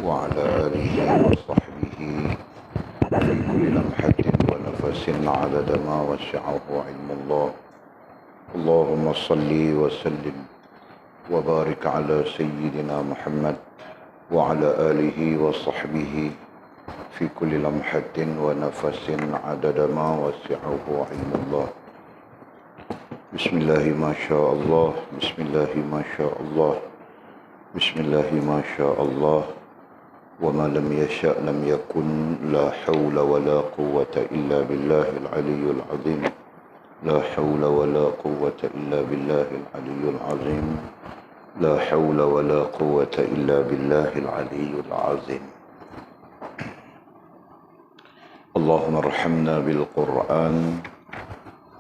وعلى آله وصحبه في كل لمحة ونفس عدد ما وسعه علم الله. اللهم صل وسلم وبارك على سيدنا محمد وعلى آله وصحبه في كل لمحة ونفس عدد ما وسعه علم الله. بسم الله ما شاء الله، بسم الله ما شاء الله، بسم الله ما شاء الله، وما لم يشأ لم يكن، لا حول ولا قوة إلا بالله العلي العظيم، لا حول ولا قوة إلا بالله العلي العظيم، لا حول ولا قوة إلا بالله العلي العظيم. اللهم ارحمنا بالقرآن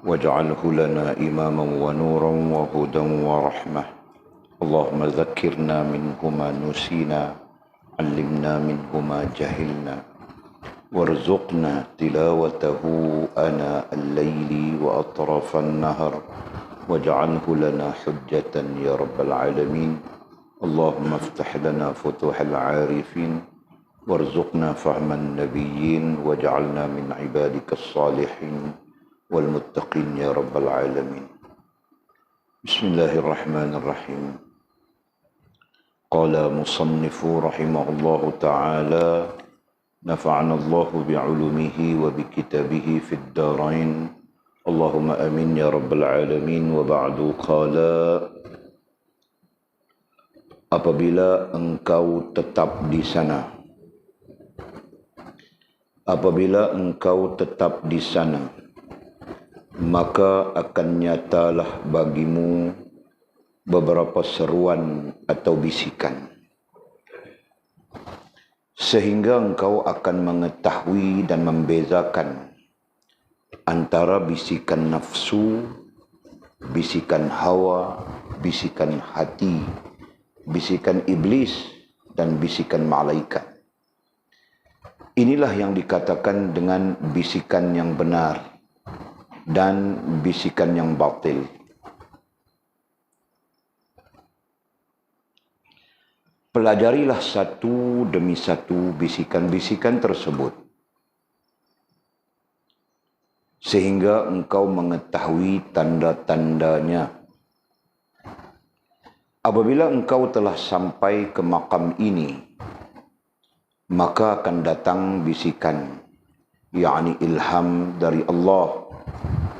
واجعله لنا إماما ونورا وهدى ورحمة. اللهم ذكرنا منه ما نسينا، علمنا منه ما جهلنا، وارزقنا تلاوته آناء الليل وأطراف النهر، واجعله لنا حجة يا رب العالمين. اللهم افتح لنا فتوح العارفين، وارزقنا فهم النبيين، واجعلنا من عبادك الصالحين والمتقين يا رب العالمين. بسم الله الرحمن الرحيم. قال مصنف رحمه الله تعالى: نفعنا الله بعلومه وبكتابه في الدارين، اللهم آمين يا رب العالمين. وبعد قال: apabila engkau tetap di sana, apabila engkau tetap di sana, maka akan nyatalah bagimu beberapa seruan atau bisikan, sehingga engkau akan mengetahui dan membezakan antara bisikan nafsu, bisikan hawa, bisikan hati, bisikan iblis, dan bisikan malaikat. Inilah yang dikatakan dengan bisikan yang benar dan bisikan yang batil. Pelajarilah satu demi satu bisikan-bisikan tersebut, sehingga engkau mengetahui tanda-tandanya. Apabila engkau telah sampai ke makam ini, maka akan datang bisikan, yakni ilham dari Allah,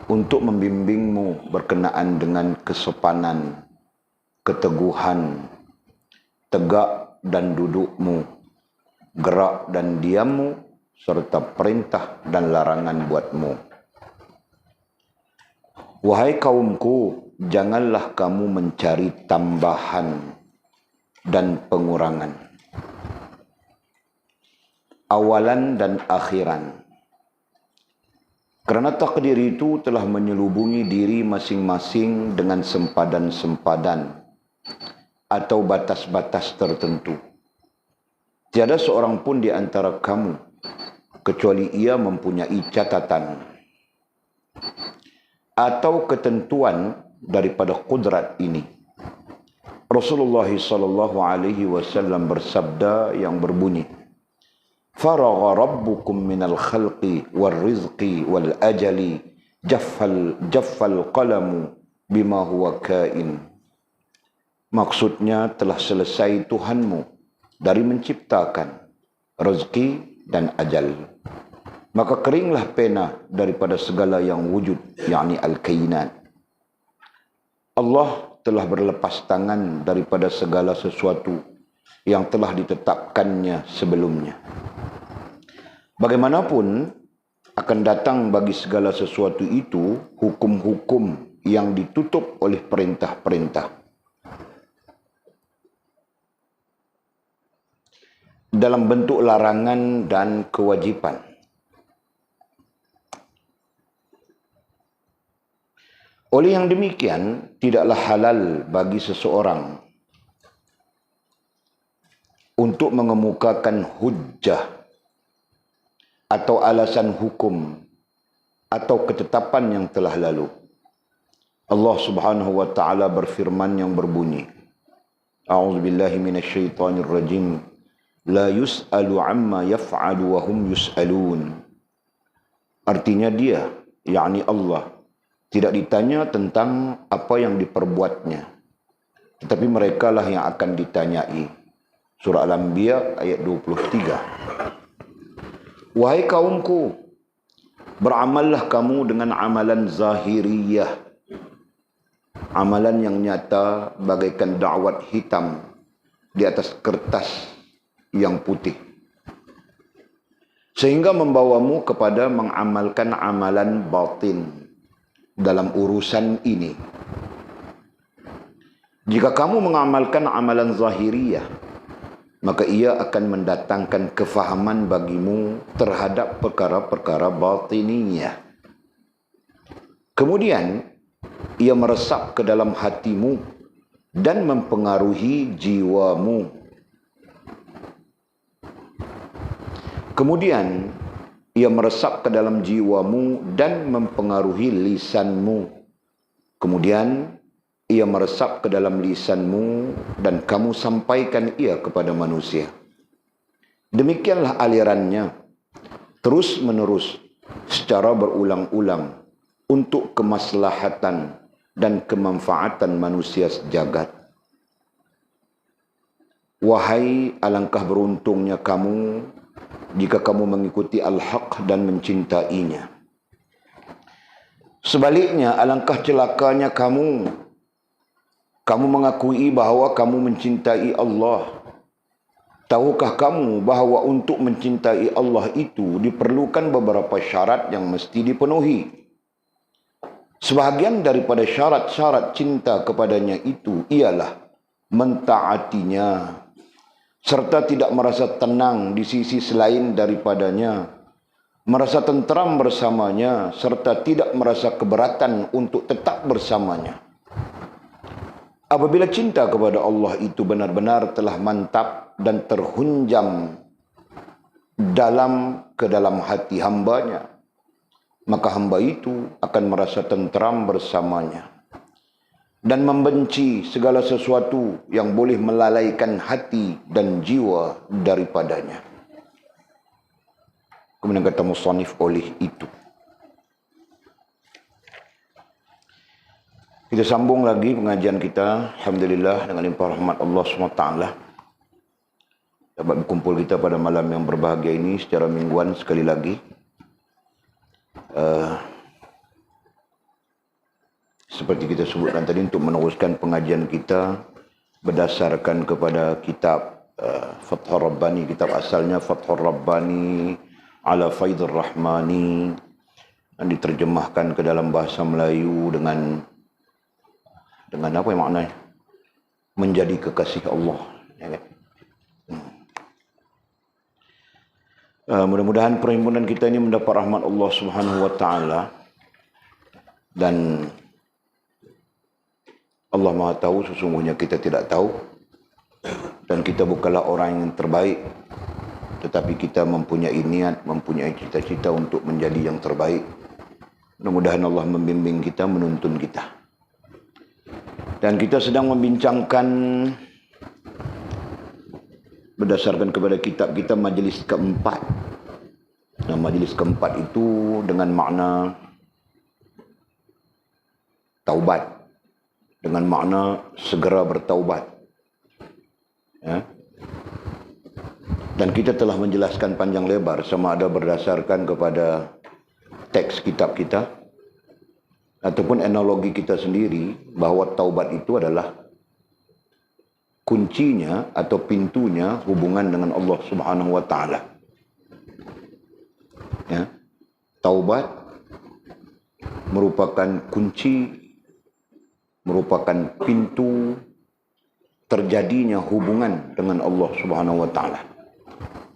untuk membimbingmu berkenaan dengan kesopanan, keteguhan, tegak dan dudukmu, gerak dan diammu, serta perintah dan larangan buatmu. Wahai kaumku, janganlah kamu mencari tambahan dan pengurangan, awalan dan akhiran, kerana takdir itu telah menyelubungi diri masing-masing dengan sempadan-sempadan atau batas-batas tertentu. Tiada seorang pun di antara kamu kecuali ia mempunyai catatan atau ketentuan daripada kudrat ini. Rasulullah sallallahu alaihi wasallam bersabda yang berbunyi: "Faragha rabbukum minal khalqi wal rizqi wal ajali, jaffal qalamu bima huwa kain." Maksudnya, telah selesai Tuhanmu dari menciptakan rezeki dan ajal, maka keringlah pena daripada segala yang wujud, yakni al-kainat. Allah telah berlepas tangan daripada segala sesuatu yang telah ditetapkannya sebelumnya. Bagaimanapun, akan datang bagi segala sesuatu itu hukum-hukum yang ditutup oleh perintah-perintah, dalam bentuk larangan dan kewajipan. Oleh yang demikian, tidaklah halal bagi seseorang untuk mengemukakan hujjah atau alasan hukum atau ketetapan yang telah lalu. Allah Subhanahu wa taala berfirman yang berbunyi, A'udzubillahi minasyaitonir rajim. La yus'alu amma yaf'alu wa hum yus'alun. Artinya dia, yakni Allah, tidak ditanya tentang apa yang diperbuatnya, tetapi merekalah yang akan ditanyai. Surah Al-Anbiya ayat 23. Wahai kaumku, beramallah kamu dengan amalan zahiriyah, amalan yang nyata bagaikan da'wat hitam di atas kertas yang putih, sehingga membawamu kepada mengamalkan amalan batin dalam urusan ini. Jika kamu mengamalkan amalan zahiriyah, maka ia akan mendatangkan kefahaman bagimu terhadap perkara-perkara batiniyah. Kemudian ia meresap ke dalam hatimu dan mempengaruhi jiwamu. Kemudian ia meresap ke dalam jiwamu dan mempengaruhi lisanmu. Kemudian ia meresap ke dalam lisanmu dan kamu sampaikan ia kepada manusia. Demikianlah alirannya, terus menerus, secara berulang-ulang, untuk kemaslahatan dan kemanfaatan manusia sejagat. Wahai alangkah beruntungnya kamu jika kamu mengikuti al-haq dan mencintainya. Sebaliknya, alangkah celakanya kamu mengakui bahawa kamu mencintai Allah. Tahukah kamu bahawa untuk mencintai Allah itu diperlukan beberapa syarat yang mesti dipenuhi? Sebahagian daripada syarat-syarat cinta kepadanya itu ialah mentaatinya, serta tidak merasa tenang di sisi selain daripadanya, merasa tentram bersamanya, serta tidak merasa keberatan untuk tetap bersamanya. Apabila cinta kepada Allah itu benar-benar telah mantap dan terhunjam ke dalam hati hambanya, maka hamba itu akan merasa tentram bersamanya dan membenci segala sesuatu yang boleh melalaikan hati dan jiwa daripadanya. Kemudian kata musannif, oleh itu. Kita sambung lagi pengajian kita, alhamdulillah, dengan limpah rahmat Allah SWT. Dapat berkumpul kita pada malam yang berbahagia ini secara mingguan sekali lagi. Seperti kita sebutkan tadi, untuk meneruskan pengajian kita berdasarkan kepada kitab Fathur Rabbani, kitab asalnya Fathur Rabbani ala Faidur Rahmani, yang diterjemahkan ke dalam bahasa Melayu dengan apa yang maknanya? Menjadi kekasih Allah. Ya kan? Mudah-mudahan perhimpunan kita ini mendapat rahmat Allah Subhanahu wa taala, dan Allah Maha tahu sesungguhnya kita tidak tahu, dan kita bukanlah orang yang terbaik, tetapi kita mempunyai niat, mempunyai cita-cita untuk menjadi yang terbaik. Mudah-mudahan Allah membimbing kita, menuntun kita. Dan kita sedang membincangkan berdasarkan kepada kitab kita majlis keempat. Nah, majlis keempat itu dengan makna taubat, dengan makna segera bertaubat. Ya. Dan kita telah menjelaskan panjang lebar, sama ada berdasarkan kepada teks kitab kita ataupun analogi kita sendiri, bahawa taubat itu adalah kuncinya atau pintunya hubungan dengan Allah Subhanahu wa taala. Ya. Taubat merupakan kunci, merupakan pintu terjadinya hubungan dengan Allah Subhanahu wa taala.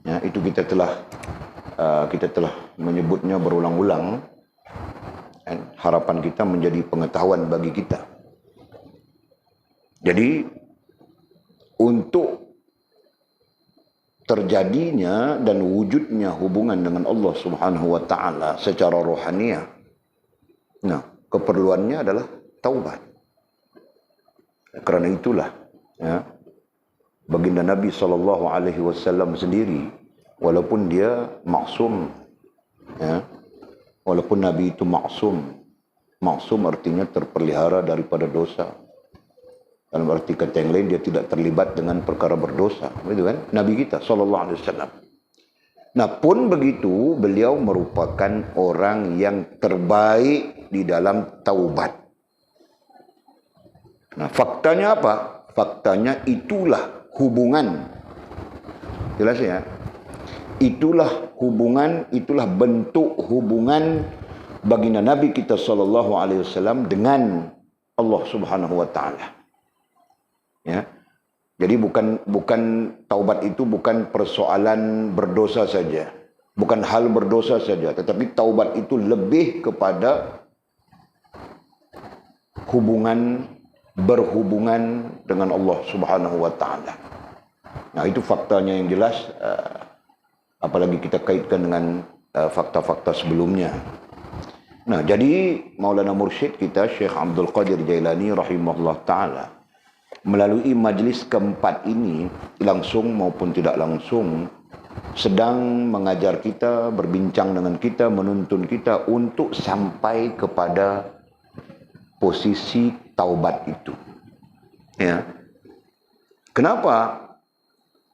Ya, itu kita telah menyebutnya berulang-ulang. harapan kita menjadi pengetahuan bagi kita. Jadi untuk terjadinya dan wujudnya hubungan dengan Allah Subhanahu wa taala secara rohaniah, nah, keperluannya adalah taubat. Kerana itulah, ya, baginda Nabi SAW sendiri, walaupun dia maksum, ya, walaupun Nabi itu maksum artinya terpelihara daripada dosa. Dalam arti kata yang lain, dia tidak terlibat dengan perkara berdosa, begitu kan? Nabi kita SAW. Nah, pun begitu, beliau merupakan orang yang terbaik di dalam taubat. Nah, faktanya apa? Faktanya itulah hubungan. Jelas ya? Itulah hubungan, itulah bentuk hubungan baginda Nabi kita SAW dengan Allah Subhanahu wa taala. Ya. Jadi bukan taubat itu bukan persoalan berdosa saja. Bukan hal berdosa saja, tetapi taubat itu lebih kepada berhubungan dengan Allah Subhanahu wa taala. Nah, itu faktanya yang jelas, apalagi kita kaitkan dengan fakta-fakta sebelumnya. Nah, jadi Maulana Mursyid kita Syekh Abdul Qadir Jailani rahimahullah taala melalui majlis keempat ini, langsung maupun tidak langsung, sedang mengajar kita, berbincang dengan kita, menuntun kita untuk sampai kepada posisi taubat itu. Ya. Kenapa?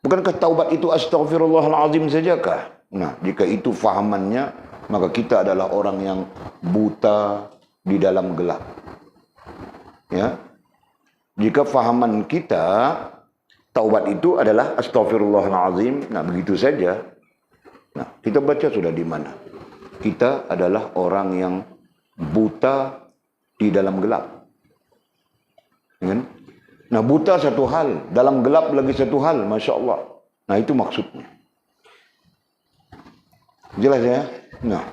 Bukankah taubat itu astaghfirullahalazim sajakah? Nah, jika itu fahamannya, maka kita adalah orang yang buta di dalam gelap. Ya. Jika fahaman kita taubat itu adalah astaghfirullahalazim, nah begitu saja. Nah, kita baca sudah di mana? Kita adalah orang yang buta di dalam gelap. Ya kan? Nah, buta satu hal, dalam gelap lagi satu hal, Masya Allah. Nah, itu maksudnya. Jelas ya? Nah,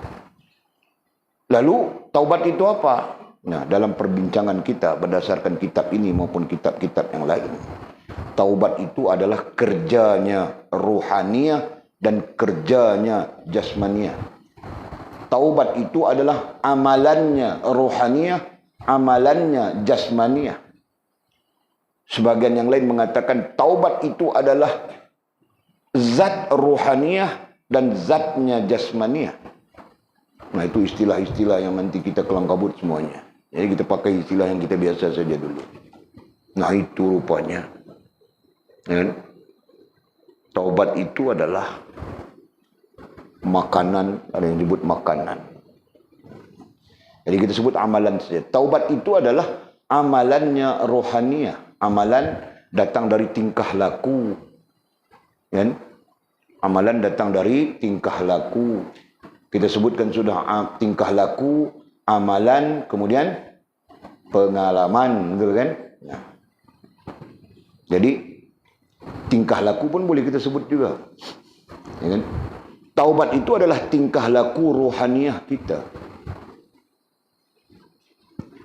lalu taubat itu apa? Nah, dalam perbincangan kita berdasarkan kitab ini maupun kitab-kitab yang lain, taubat itu adalah kerjanya ruhaniyah dan kerjanya jasmaniyah. Taubat itu adalah amalannya ruhaniyah, amalannya jasmaniyah. Sebagian yang lain mengatakan taubat itu adalah zat ruhaniyah dan zatnya jasmaniyah. Nah, itu istilah-istilah yang nanti kita kelang kabut semuanya. Jadi kita pakai istilah yang kita biasa saja dulu. Nah, itu rupanya. Ya, taubat itu adalah makanan, ada yang disebut makanan. Jadi kita sebut amalan saja. Taubat itu adalah amalannya rohaniyah. Amalan datang dari tingkah laku. Ya, amalan datang dari tingkah laku. Kita sebutkan sudah tingkah laku, amalan, kemudian pengalaman, gitu kan? Nah. Jadi tingkah laku pun boleh kita sebut juga. Ya kan? Taubat itu adalah tingkah laku rohaniyah kita.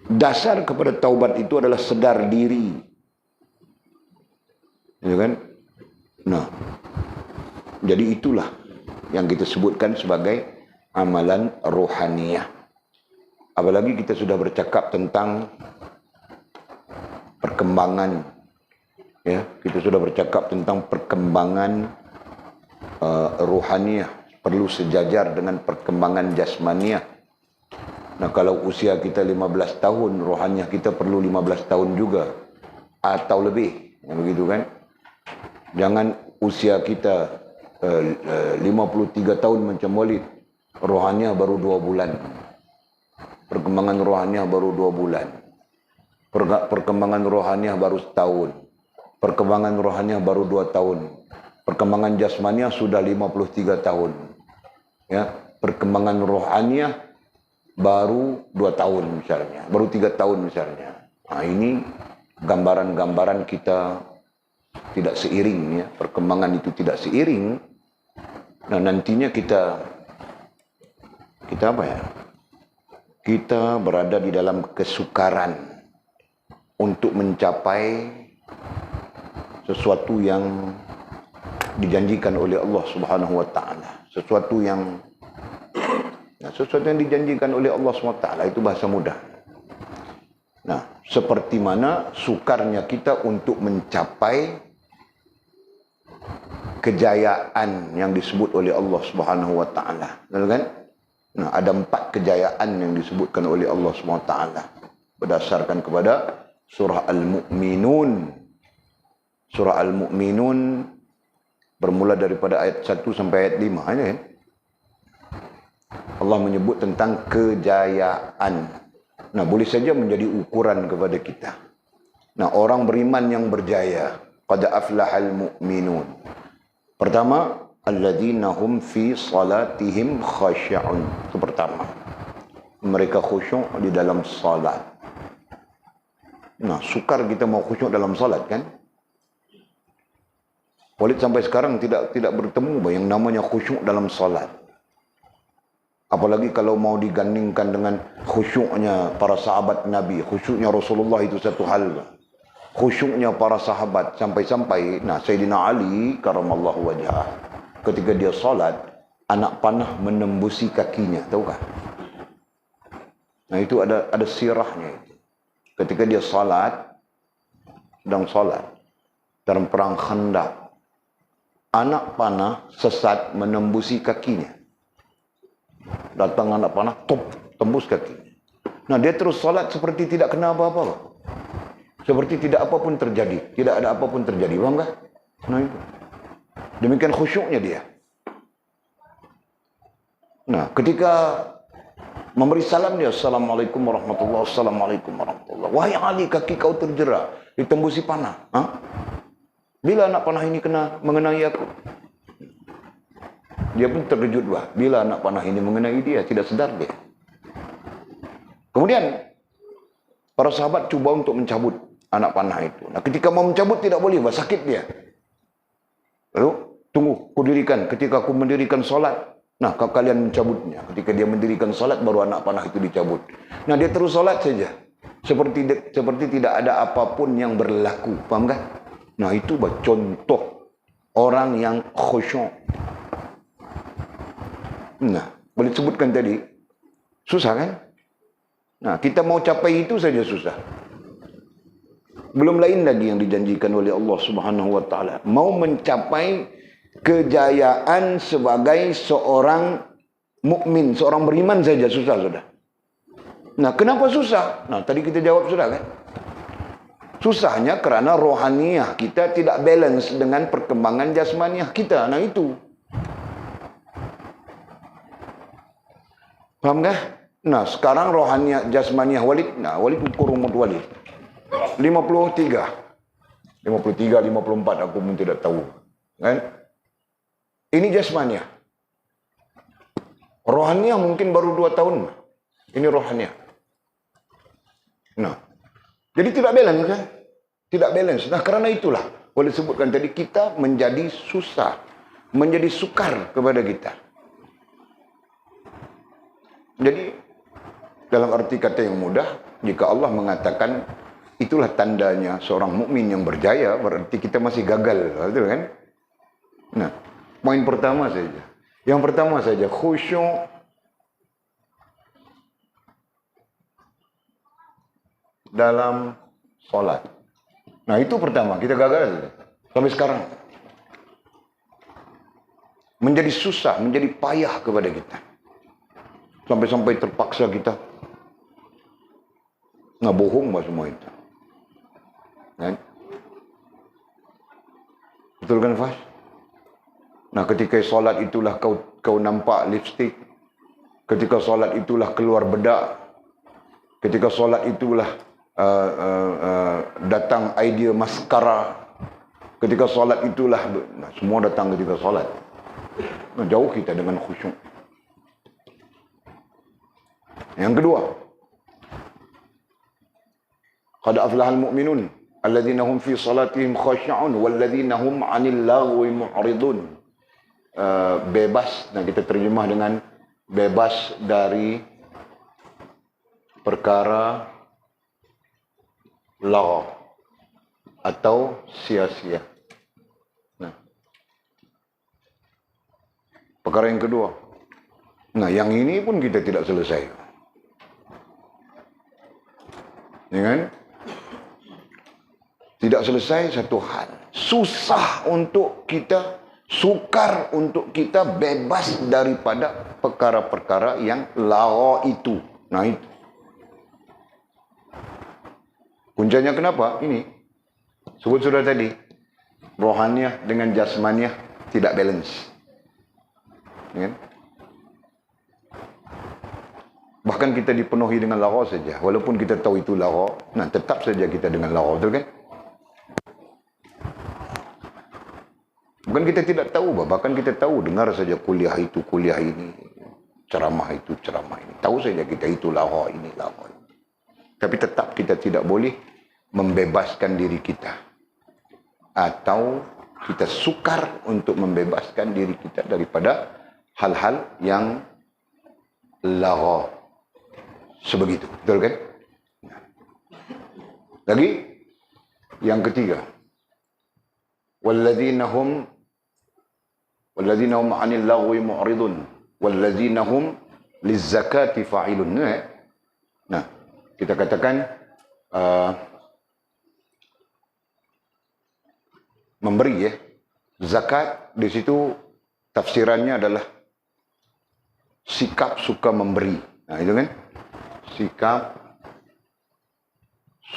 Dasar kepada taubat itu adalah sedar diri. Ya kan? Nah, jadi itulah yang kita sebutkan sebagai amalan rohaniyah. Apalagi kita sudah bercakap tentang perkembangan, ya, kita sudah bercakap tentang perkembangan rohaniyah, perlu sejajar dengan perkembangan jasmaniyah. Nah, kalau usia kita 15 tahun, rohaniyah kita perlu 15 tahun juga atau lebih, ya, begitu kan? Jangan usia kita 53 tahun macam Walid, rohaniyah baru 2 bulan. Perkembangan rohaniyah baru 2 bulan. Perkembangan rohaniyah baru setahun. Perkembangan rohaniyah baru 2 tahun. Perkembangan jasmaniyah sudah 53 tahun. Ya, perkembangan rohaniyah baru 2 tahun misalnya, baru 3 tahun misalnya. Nah, ini gambaran-gambaran kita tidak seiring, ya. Perkembangan itu tidak seiring. Nah, nantinya kita apa ya? kita berada di dalam kesukaran untuk mencapai sesuatu yang dijanjikan oleh Allah Subhanahu wa taala. Sesuatu yang dijanjikan oleh Allah Subhanahu wa taala itu bahasa mudah. Nah, seperti mana sukarnya kita untuk mencapai kejayaan yang disebut oleh Allah Subhanahu wa taala. Betul kan? Nah, ada 4 kejayaan yang disebutkan oleh Allah Subhanahu wa taala berdasarkan kepada surah Al-Mu'minun. Surah Al-Mu'minun bermula daripada ayat 1 sampai ayat 5 kan? Allah menyebut tentang kejayaan. Nah, boleh saja menjadi ukuran kepada kita. Nah, orang beriman yang berjaya, qad aflahal mu'minun. Pertama, alladzina hum fi salatihim khashi'un. Itu pertama. Mereka khusyuk di dalam salat. Nah, sukar kita mau khusyuk dalam salat kan? Walid sampai sekarang tidak bertemu yang namanya khusyuk dalam salat. Apalagi kalau mau digandingkan dengan khusyuknya para sahabat Nabi, khusyuknya Rasulullah itu satu hal. Khusyuknya para sahabat sampai-sampai, nah Sayyidina Ali karamallahu wajhah, ketika dia salat, anak panah menembusi kakinya, tahu kah? Nah itu ada sirahnya itu. Ketika dia salat, sedang salat dalam perang Khandaq, anak panah sesat menembusi kakinya. Datang anak panah, tembus kakinya. Nah dia terus salat seperti tidak kena apa-apa. Seperti tidak apapun terjadi. Tidak ada apapun terjadi. Faham tak? Nah itu. Demikian khusyuknya dia. Nah ketika memberi salam dia, Assalamualaikum warahmatullahi wabarakatuh. Assalamualaikum warahmatullahi wabarakatuh. Wahai Ali, kaki kau terjerat, ditembusi panah. Bila anak panah ini mengenai aku? Dia pun terkejut bila anak panah ini mengenai dia, tidak sedar dia. Kemudian para sahabat cuba untuk mencabut anak panah itu. Nah, ketika mau mencabut tidak boleh, sakit dia. Lalu tunggu, kudirikan. Ketika aku mendirikan solat, nah kalian mencabutnya. Ketika dia mendirikan solat, baru anak panah itu dicabut. Nah dia terus solat saja, seperti tidak ada apapun yang berlaku. Paham kan? Nah itu contoh orang yang khusyuk. Nah, boleh sebutkan tadi, susah kan? Nah, kita mau capai itu saja susah. Belum lain lagi yang dijanjikan oleh Allah Subhanahu wa taala. Mau mencapai kejayaan sebagai seorang mukmin, seorang beriman saja susah sudah. Nah, kenapa susah? Nah, tadi kita jawab sudah kan? Susahnya karena rohaniyah kita tidak balance dengan perkembangan jasmaniah kita. Nah, itu. Paham kah? Nah, sekarang rohaniah jasmaniah Walid. Nah, Walid ukur umur Walid 53, 54 aku pun tidak tahu. Kan? Ini jasmaniah. Rohaniah mungkin baru 2 tahun. Ini rohaniah. Nah, jadi tidak balance kan? Tidak balance. Nah, karena itulah boleh sebutkan tadi kita menjadi susah, menjadi sukar kepada kita. Jadi dalam arti kata yang mudah, jika Allah mengatakan itulah tandanya seorang mukmin yang berjaya, berarti kita masih gagal, betul kan? Nah, poin pertama saja. Yang pertama saja, khusyuk dalam solat. Nah, itu pertama, kita gagal sampai sekarang. Menjadi susah, menjadi payah kepada kita. Sampai-sampai terpaksa kita bohong semua itu. Kan? Betul kan, Fas? Nah, ketika solat itulah kau nampak lipstik. Ketika solat itulah keluar bedak. Ketika solat itulah datang idea maskara. Ketika solat itulah semua datang ketika solat. Nah, jauh kita dengan khusyuk. Yang kedua, qad aflahal mu'minun alladzina hum fi salatihim khashi'un walladzina hum 'anil lagwi mu'ridun. Bebas, dan kita terjemah dengan bebas dari perkara lagha atau sia-sia. Nah, perkara yang kedua. Nah, yang ini pun kita tidak selesai. Ya kan? Tidak selesai satu hal. Susah untuk kita, sukar untuk kita bebas daripada perkara-perkara yang lagha itu. Nah, itu. Kuncinya kenapa? Ini. Sebut sudah tadi. Rohaniah dengan jasmaniah tidak balance. Ya kan? Bahkan kita dipenuhi dengan lagha saja. Walaupun kita tahu itu lagha, nah tetap saja kita dengan lagha, betul kan? Bukan kita tidak tahu, bahkan kita tahu, dengar saja kuliah itu, kuliah ini, ceramah itu, ceramah ini. Tahu saja kita itu lagha ini, lagha ini. Tapi tetap kita tidak boleh membebaskan diri kita. Atau kita sukar untuk membebaskan diri kita daripada hal-hal yang lagha. Sebegitu, betul kan? Lagi, yang ketiga. Walladzina hum 'anil lagwi mu'ridun walladzina hum lizzakati fa'ilun. Nah, kita katakan memberi ya. Zakat di situ tafsirannya adalah sikap suka memberi. Nah, itu kan? Sikap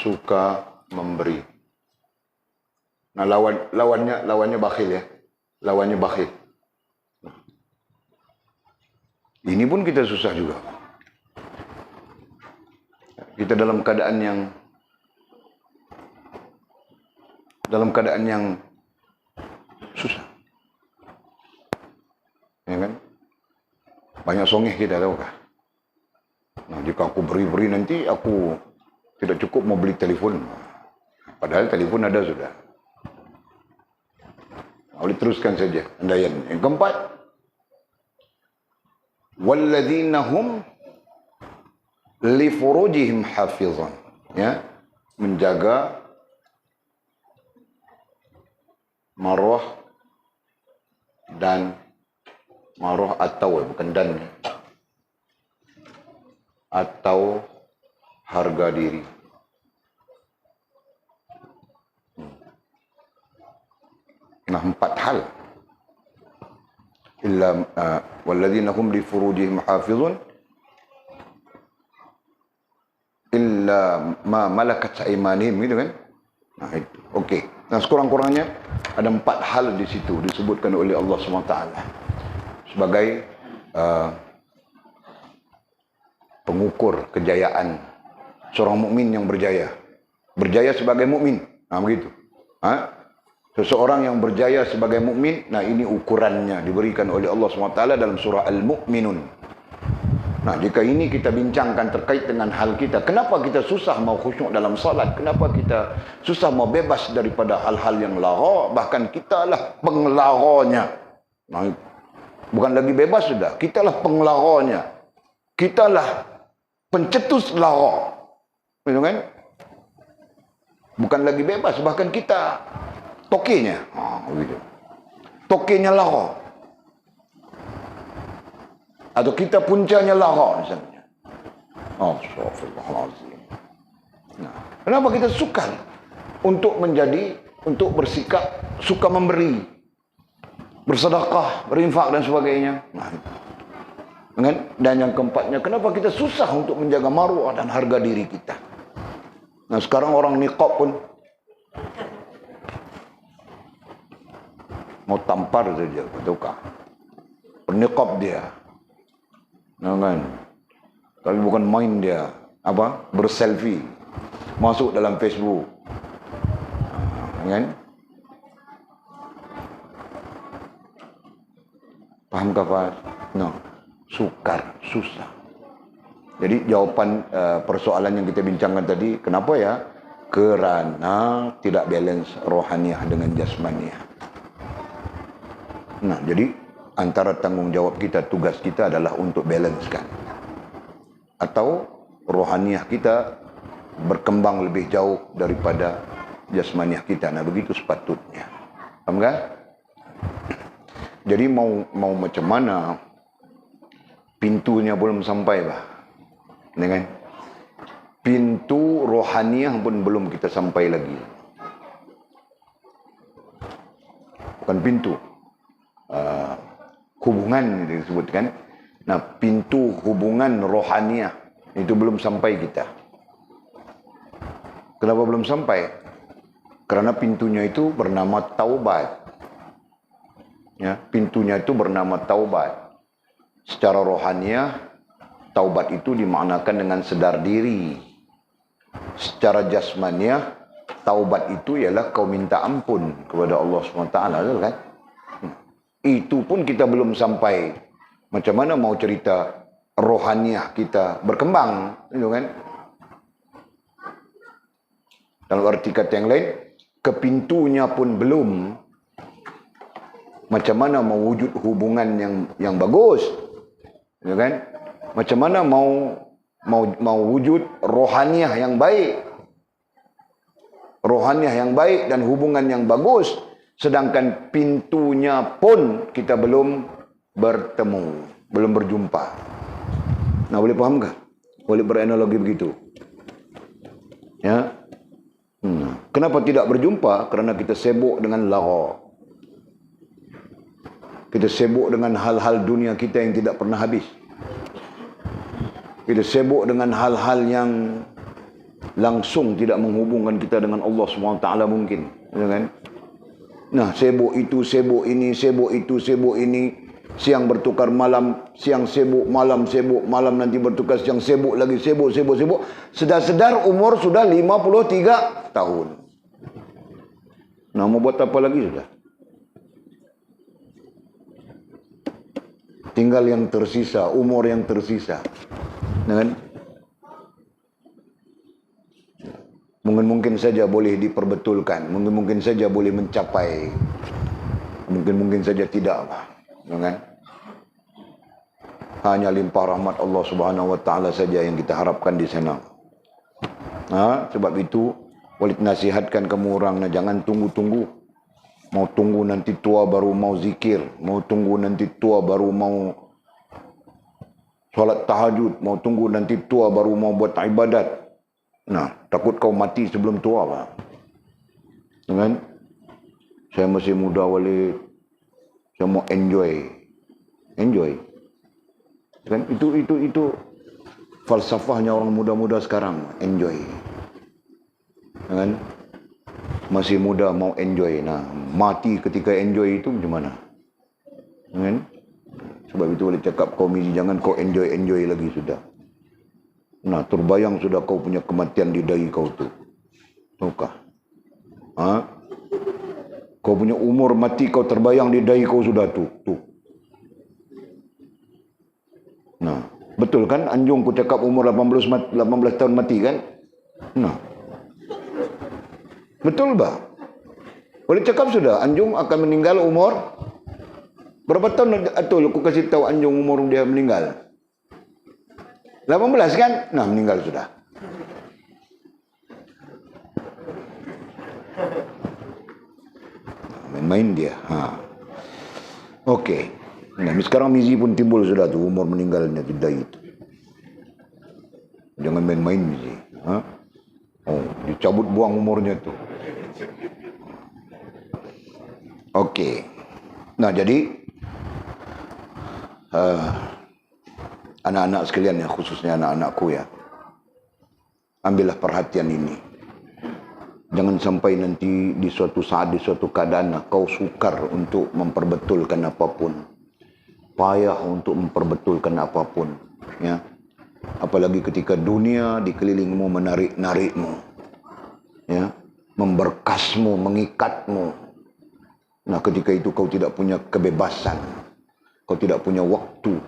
suka memberi. Nah, lawannya bakhil ya. Lawannya bakhil. Ini pun kita susah juga. Kita dalam keadaan yang susah. Ya kan? Banyak songeh kita, tahu kah? Nah, jika aku beri-beri nanti aku tidak cukup mau beli telefon. Padahal telefon ada sudah. Boleh teruskan saja andaian. Yang keempat, walladzina hum li furujihim hafizan. Ya, menjaga marwah dan marwah atau bukan dan atau harga diri. Nah, 4 hal. Illa walladzina hum li furujihim hafizun illa ma malakat aymanihim, gitu kan? Nah, itu. Okey. Nah, sekurang-kurangnya ada 4 hal di situ disebutkan oleh Allah SWT sebagai pengukur kejayaan seorang mukmin yang berjaya. Berjaya sebagai mukmin. Nah, begitu. Seseorang yang berjaya sebagai mukmin, nah ini ukurannya diberikan oleh Allah SWT dalam surah Al-Mu'minun. Nah, jika ini kita bincangkan terkait dengan hal kita, kenapa kita susah mau khusyuk dalam salat? Kenapa kita susah mau bebas daripada hal-hal yang lagha? Bahkan kitalah penglaghanya. Nah, bukan lagi bebas sudah, kitalah penglaghanya. Kitalah pencetus lagha. Betul kan? Bukan lagi bebas, bahkan kita tokenya. Begitu. Tokenya lagha. Atau kita puncanya lagha misalnya. Astagfirullahaladzim. Nah, kenapa kita sukar untuk bersikap suka memberi, bersedekah, berinfak dan sebagainya. Nah, dan yang keempatnya, kenapa kita susah untuk menjaga maruah dan harga diri kita. Nah, sekarang orang niqab pun mau tampar saja, betulkah? Berniqab dia. Nah, kan? Tapi bukan main dia, berselfie, masuk dalam Facebook, kan? Paham kah, Pak? No, susah. Jadi jawapan persoalan yang kita bincangkan tadi, kenapa ya? Kerana tidak balance rohaniah dengan jasmaniah. Nah, jadi antara tanggungjawab kita, tugas kita adalah untuk balancekan. Atau rohaniah kita berkembang lebih jauh daripada jasmaniah kita. Nah, begitu sepatutnya. Faham kan? Jadi mau macam mana, pintunya belum sampai bah. Dengan pintu rohaniah pun belum kita sampai lagi. Bukan pintu, hubungan disebutkan. Nah, pintu hubungan rohaniah itu belum sampai kita. Kenapa belum sampai? Karena pintunya itu bernama taubat. Ya, pintunya itu bernama taubat. Secara rohaniah, taubat itu dimaknakan dengan sedar diri. Secara jasmaniah, taubat itu ialah kau minta ampun kepada Allah SWT, kan? Itu pun kita belum sampai. Macam mana mau cerita rohaniah kita berkembang, itu kan? Dalam arti kata yang lain, ke pintunya pun belum. Macam mana mau wujud hubungan yang bagus, ya kan? Macam mana mau wujud rohaniah yang baik, rohaniah yang baik dan hubungan yang bagus, sedangkan pintunya pun kita belum bertemu, belum berjumpa. Nah, boleh faham tak? Boleh beranalogi begitu? Ya. Kenapa tidak berjumpa? Kerana kita sibuk dengan lara. Kita sibuk dengan hal-hal dunia kita yang tidak pernah habis. Kita sibuk dengan hal-hal yang langsung tidak menghubungkan kita dengan Allah SWT mungkin. Ya kan? Nah, sibuk itu, sibuk ini, sibuk itu, sibuk ini. Siang bertukar malam, siang sibuk, malam nanti bertukar siang sibuk lagi, sibuk. Sedar-sedar umur sudah 53 tahun. Nah, mau buat apa lagi sudah? Tinggal yang tersisa, umur yang tersisa. Kan? Mungkin saja boleh diperbetulkan, mungkin saja boleh mencapai, mungkin saja tidak. Kan? Hanya limpah rahmat Allah Subhanahu Wa Taala saja yang kita harapkan di sana. Sebab itu, walid nasihatkan kamu orang, jangan tunggu-tunggu. Mau tunggu nanti tua baru mau zikir, mau tunggu nanti tua baru mau solat tahajud, mau tunggu nanti tua baru mau buat ibadat. Nah, takut kau mati sebelum tua, Pak. Kan? Saya masih muda, walid. Saya mau enjoy. Kan itu falsafahnya orang muda-muda sekarang, enjoy. Kan? Masih muda mau enjoy. Nah, mati ketika enjoy itu macam mana? Kan? Sebab itu boleh cakap kaum ini, jangan kau enjoy lagi sudah. Nah, terbayang sudah kau punya kematian di dahi kau tu. Tahukah? Kau punya umur mati, kau terbayang di dahi kau sudah tu. Nah, betul kan? Anjung ku cakap umur 18 tahun mati kan? Nah, betul bah? Boleh cakap sudah, anjung akan meninggal umur berapa tahun? Atul, aku kasih tahu anjung umur dia meninggal 18 kan? Nah, meninggal sudah. Main-main dia. Okey. Nah, sekarang Mizi pun timbul sudah tu umur meninggalnya tidak itu. Jangan main-main Mizi. Dicabut buang umurnya tu. Okey. Nah, jadi anak-anak sekalian ya, khususnya anak-anakku ya, ambillah perhatian ini. Jangan sampai nanti di suatu saat, di suatu keadaan kau sukar untuk memperbetulkan apapun, payah untuk memperbetulkan apapun, ya. Apalagi ketika dunia di kelilingmu menarik-narikmu, ya, memberkasmu, mengikatmu. Nah, ketika itu kau tidak punya kebebasan, kau tidak punya waktu,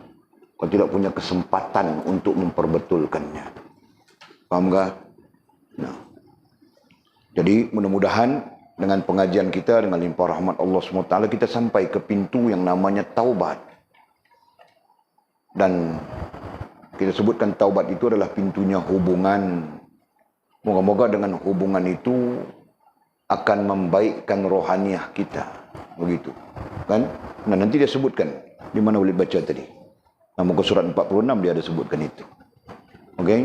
kau tidak punya kesempatan untuk memperbetulkannya. Faham tak? Nah, jadi mudah-mudahan dengan pengajian kita, dengan limpah rahmat Allah SWT, kita sampai ke pintu yang namanya taubat. Dan kita sebutkan taubat itu adalah pintunya hubungan. Moga-moga dengan hubungan itu akan membaikkan rohaniah kita. Begitu. Kan? Nah, nanti dia sebutkan. Di mana boleh baca tadi? Nah, muka surat 46 dia ada sebutkan itu. Okey?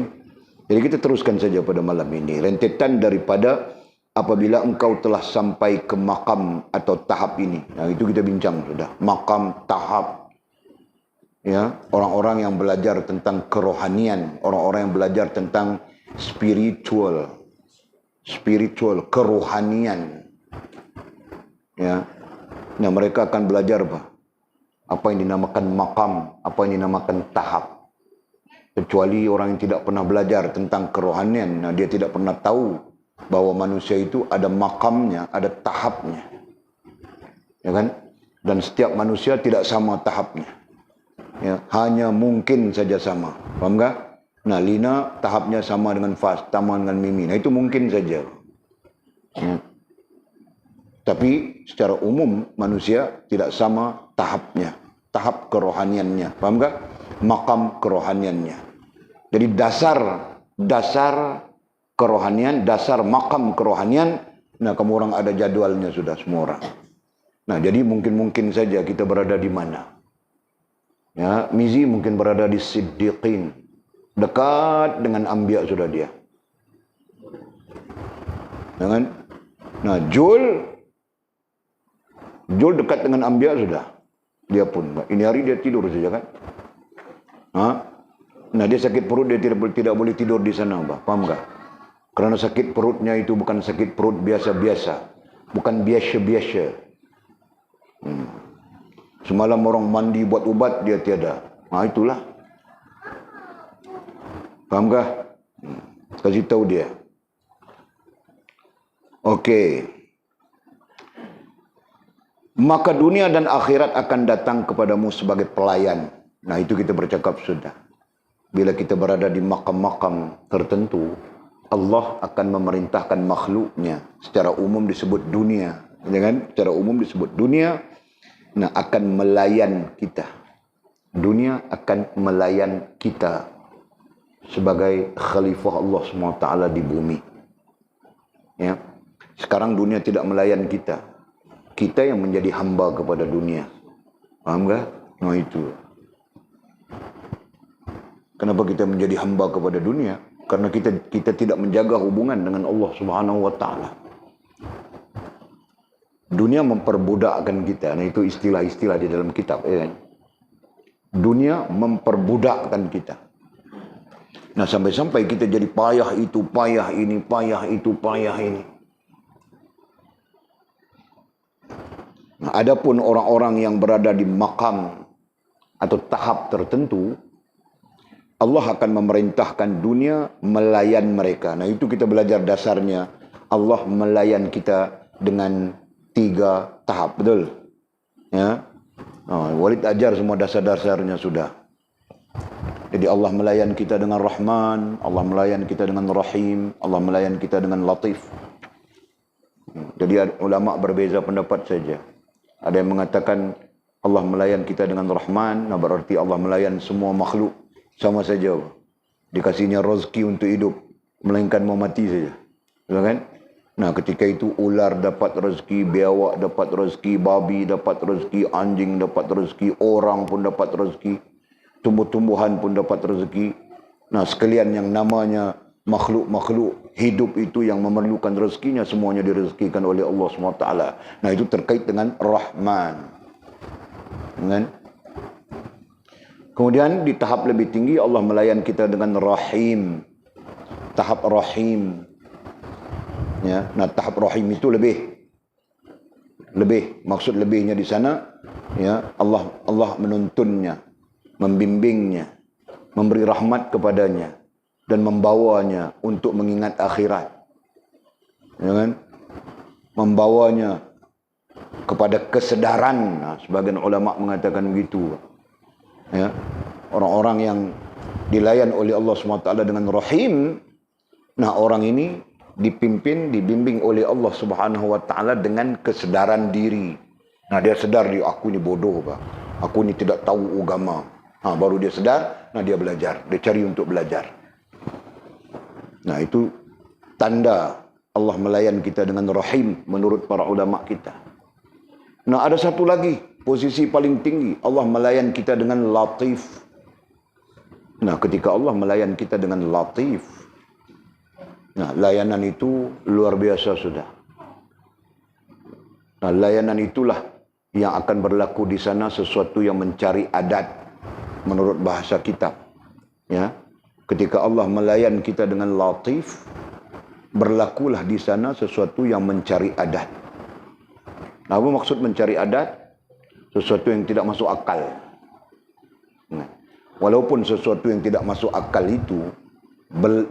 Jadi kita teruskan saja pada malam ini. Rentetan daripada apabila engkau telah sampai ke makam atau tahap ini. Nah, itu kita bincang sudah. Makam, tahap. Ya, orang-orang yang belajar tentang kerohanian, orang-orang yang belajar tentang spiritual, kerohanian. Ya. Nah, mereka akan belajar apa yang dinamakan makam, apa yang dinamakan tahap. Kecuali orang yang tidak pernah belajar tentang kerohanian, nah, dia tidak pernah tahu bahawa manusia itu ada makamnya, ada tahapnya. Ya kan? Dan setiap manusia tidak sama tahapnya. Ya, hanya mungkin saja sama. Faham tak? Nah, Lina tahapnya sama dengan Fas, sama dengan Mimi. Nah, itu mungkin saja. Ya. Tapi secara umum manusia tidak sama tahapnya, tahap kerohaniannya. Faham tak? Makam kerohaniannya. Jadi dasar kerohanian, dasar makam kerohanian, nah, kamu orang ada jadwalnya sudah semua orang. Nah, jadi mungkin saja kita berada di mana. Ya, Mizi mungkin berada di Siddiqin. Dekat dengan Anbiya sudah dia. Jangan. Nah, Jul dekat dengan Anbiya sudah. Dia pun. Ini hari dia tidur saja kan. Nah, dia sakit perut, dia tidak boleh tidur di sana. Faham tak? Kerana sakit perutnya itu bukan sakit perut biasa-biasa. Bukan biasa-biasa. Semalam orang mandi buat ubat, dia tiada. Itulah. Faham tak? Kasih tahu dia. Okey. Maka dunia dan akhirat akan datang kepadamu sebagai pelayan. Nah, itu kita bercakap sudah. Bila kita berada di makam-makam tertentu, Allah akan memerintahkan makhluknya. Secara umum disebut dunia. Jangan? Secara umum disebut dunia. Nah, akan melayan kita. Dunia akan melayan kita sebagai khalifah Allah SWT di bumi. Ya. Sekarang dunia tidak melayan kita. Kita yang menjadi hamba kepada dunia. Faham tak? Nah, itu. Kenapa kita menjadi hamba kepada dunia? Karena kita tidak menjaga hubungan dengan Allah SWT. Dunia memperbudakkan kita. Nah, itu istilah-istilah di dalam kitab. Ya. Dunia memperbudakkan kita. Nah, sampai-sampai kita jadi payah itu, payah ini, payah itu, payah ini. Nah, adapun orang-orang yang berada di makam atau tahap tertentu, Allah akan memerintahkan dunia melayan mereka. Nah, itu kita belajar dasarnya. Allah melayan kita dengan 3 tahap, betul? Ya. Walid ajar semua dasar-dasarnya sudah. Jadi Allah melayan kita dengan Rahman, Allah melayan kita dengan Rahim, Allah melayan kita dengan Latif. Jadi ulama berbeza pendapat saja. Ada yang mengatakan Allah melayan kita dengan Rahman, nah berarti Allah melayan semua makhluk sama saja. Dikasihnya rezeki untuk hidup, melainkan mau mati saja. Betul kan? Nah, ketika itu ular dapat rezeki, biawak dapat rezeki, babi dapat rezeki, anjing dapat rezeki, orang pun dapat rezeki, tumbuh-tumbuhan pun dapat rezeki. Nah, sekalian yang namanya makhluk-makhluk hidup itu yang memerlukan rezekinya, semuanya direzekikan oleh Allah SWT. Nah, itu terkait dengan Rahman. Kan? Kemudian di tahap lebih tinggi Allah melayan kita dengan Rahim. Tahap Rahim. Ya, nah tahap Rahim itu lebih maksud lebihnya di sana, ya, Allah menuntunnya, membimbingnya, memberi rahmat kepadanya dan membawanya untuk mengingat akhirat. Ya kan? Membawanya kepada kesedaran. Nah, sebagian ulama mengatakan begitu. Ya. Orang-orang yang dilayan oleh Allah SWT dengan Rahim, nah orang ini dibimbing oleh Allah Subhanahu wa taala dengan kesedaran diri. Nah, dia sedar aku ni bodoh, Pak. Aku ni tidak tahu agama. Baru dia sedar, Nah, dia belajar. Dia cari untuk belajar. Nah, itu tanda Allah melayan kita dengan rahim menurut para ulama kita. Nah, ada satu lagi, posisi paling tinggi. Allah melayan kita dengan latif. Nah, ketika Allah melayan kita dengan latif, nah, layanan itu luar biasa sudah. Nah, layanan itulah yang akan berlaku di sana, sesuatu yang mencari adat menurut bahasa kitab. Ya, ketika Allah melayan kita dengan latif, berlakulah di sana sesuatu yang mencari adat. Nah, apa maksud mencari adat? Sesuatu yang tidak masuk akal. Nah, walaupun sesuatu yang tidak masuk akal itu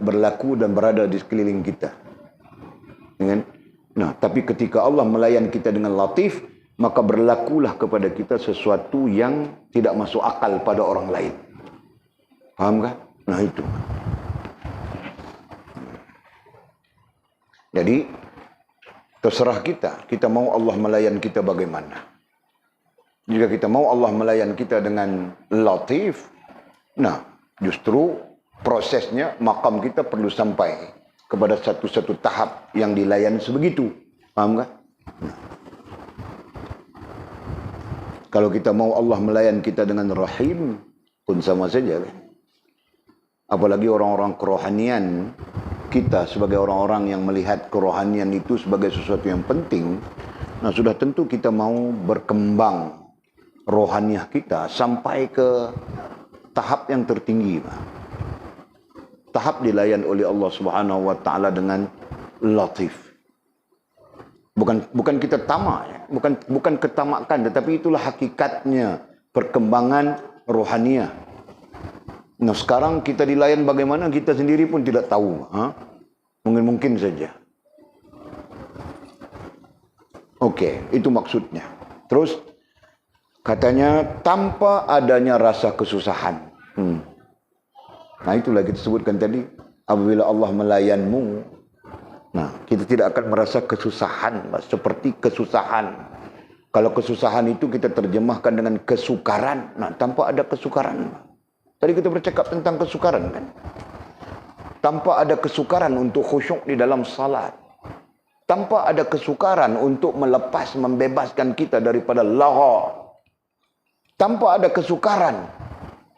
berlaku dan berada di sekeliling kita. Ya, nah, tapi ketika Allah melayan kita dengan latif, maka berlakulah kepada kita sesuatu yang tidak masuk akal pada orang lain. Faham kan? Nah, itu. Jadi, terserah kita. Kita mau Allah melayan kita bagaimana. Jika kita mau Allah melayan kita dengan latif, nah, justru prosesnya, makam kita perlu sampai kepada satu-satu tahap yang dilayan sebegitu. Faham kan? Nah. Kalau kita mau Allah melayan kita dengan rahim, pun sama saja kan. Apalagi orang-orang kerohanian, kita sebagai orang-orang yang melihat kerohanian itu sebagai sesuatu yang penting, nah sudah tentu kita mau berkembang rohaniah kita sampai ke tahap yang tertinggi. Tahap dilayan oleh Allah Subhanahu wa taala dengan latif. Bukan kita tamak, ya. bukan ketamakan, tetapi itulah hakikatnya perkembangan rohaniah. Nah, sekarang kita dilayan bagaimana kita sendiri pun tidak tahu. Mungkin saja. Oke, itu maksudnya. Terus katanya tanpa adanya rasa kesusahan. Nah, itulah kita sebutkan tadi, apabila Allah melayanmu, nah, kita tidak akan merasa kesusahan, seperti kesusahan. Kalau kesusahan itu kita terjemahkan dengan kesukaran. Nah, tanpa ada kesukaran. Tadi kita bercakap tentang kesukaran kan. Tanpa ada kesukaran untuk khusyuk di dalam salat. Tanpa ada kesukaran untuk melepas, membebaskan kita daripada lagha. Tanpa ada kesukaran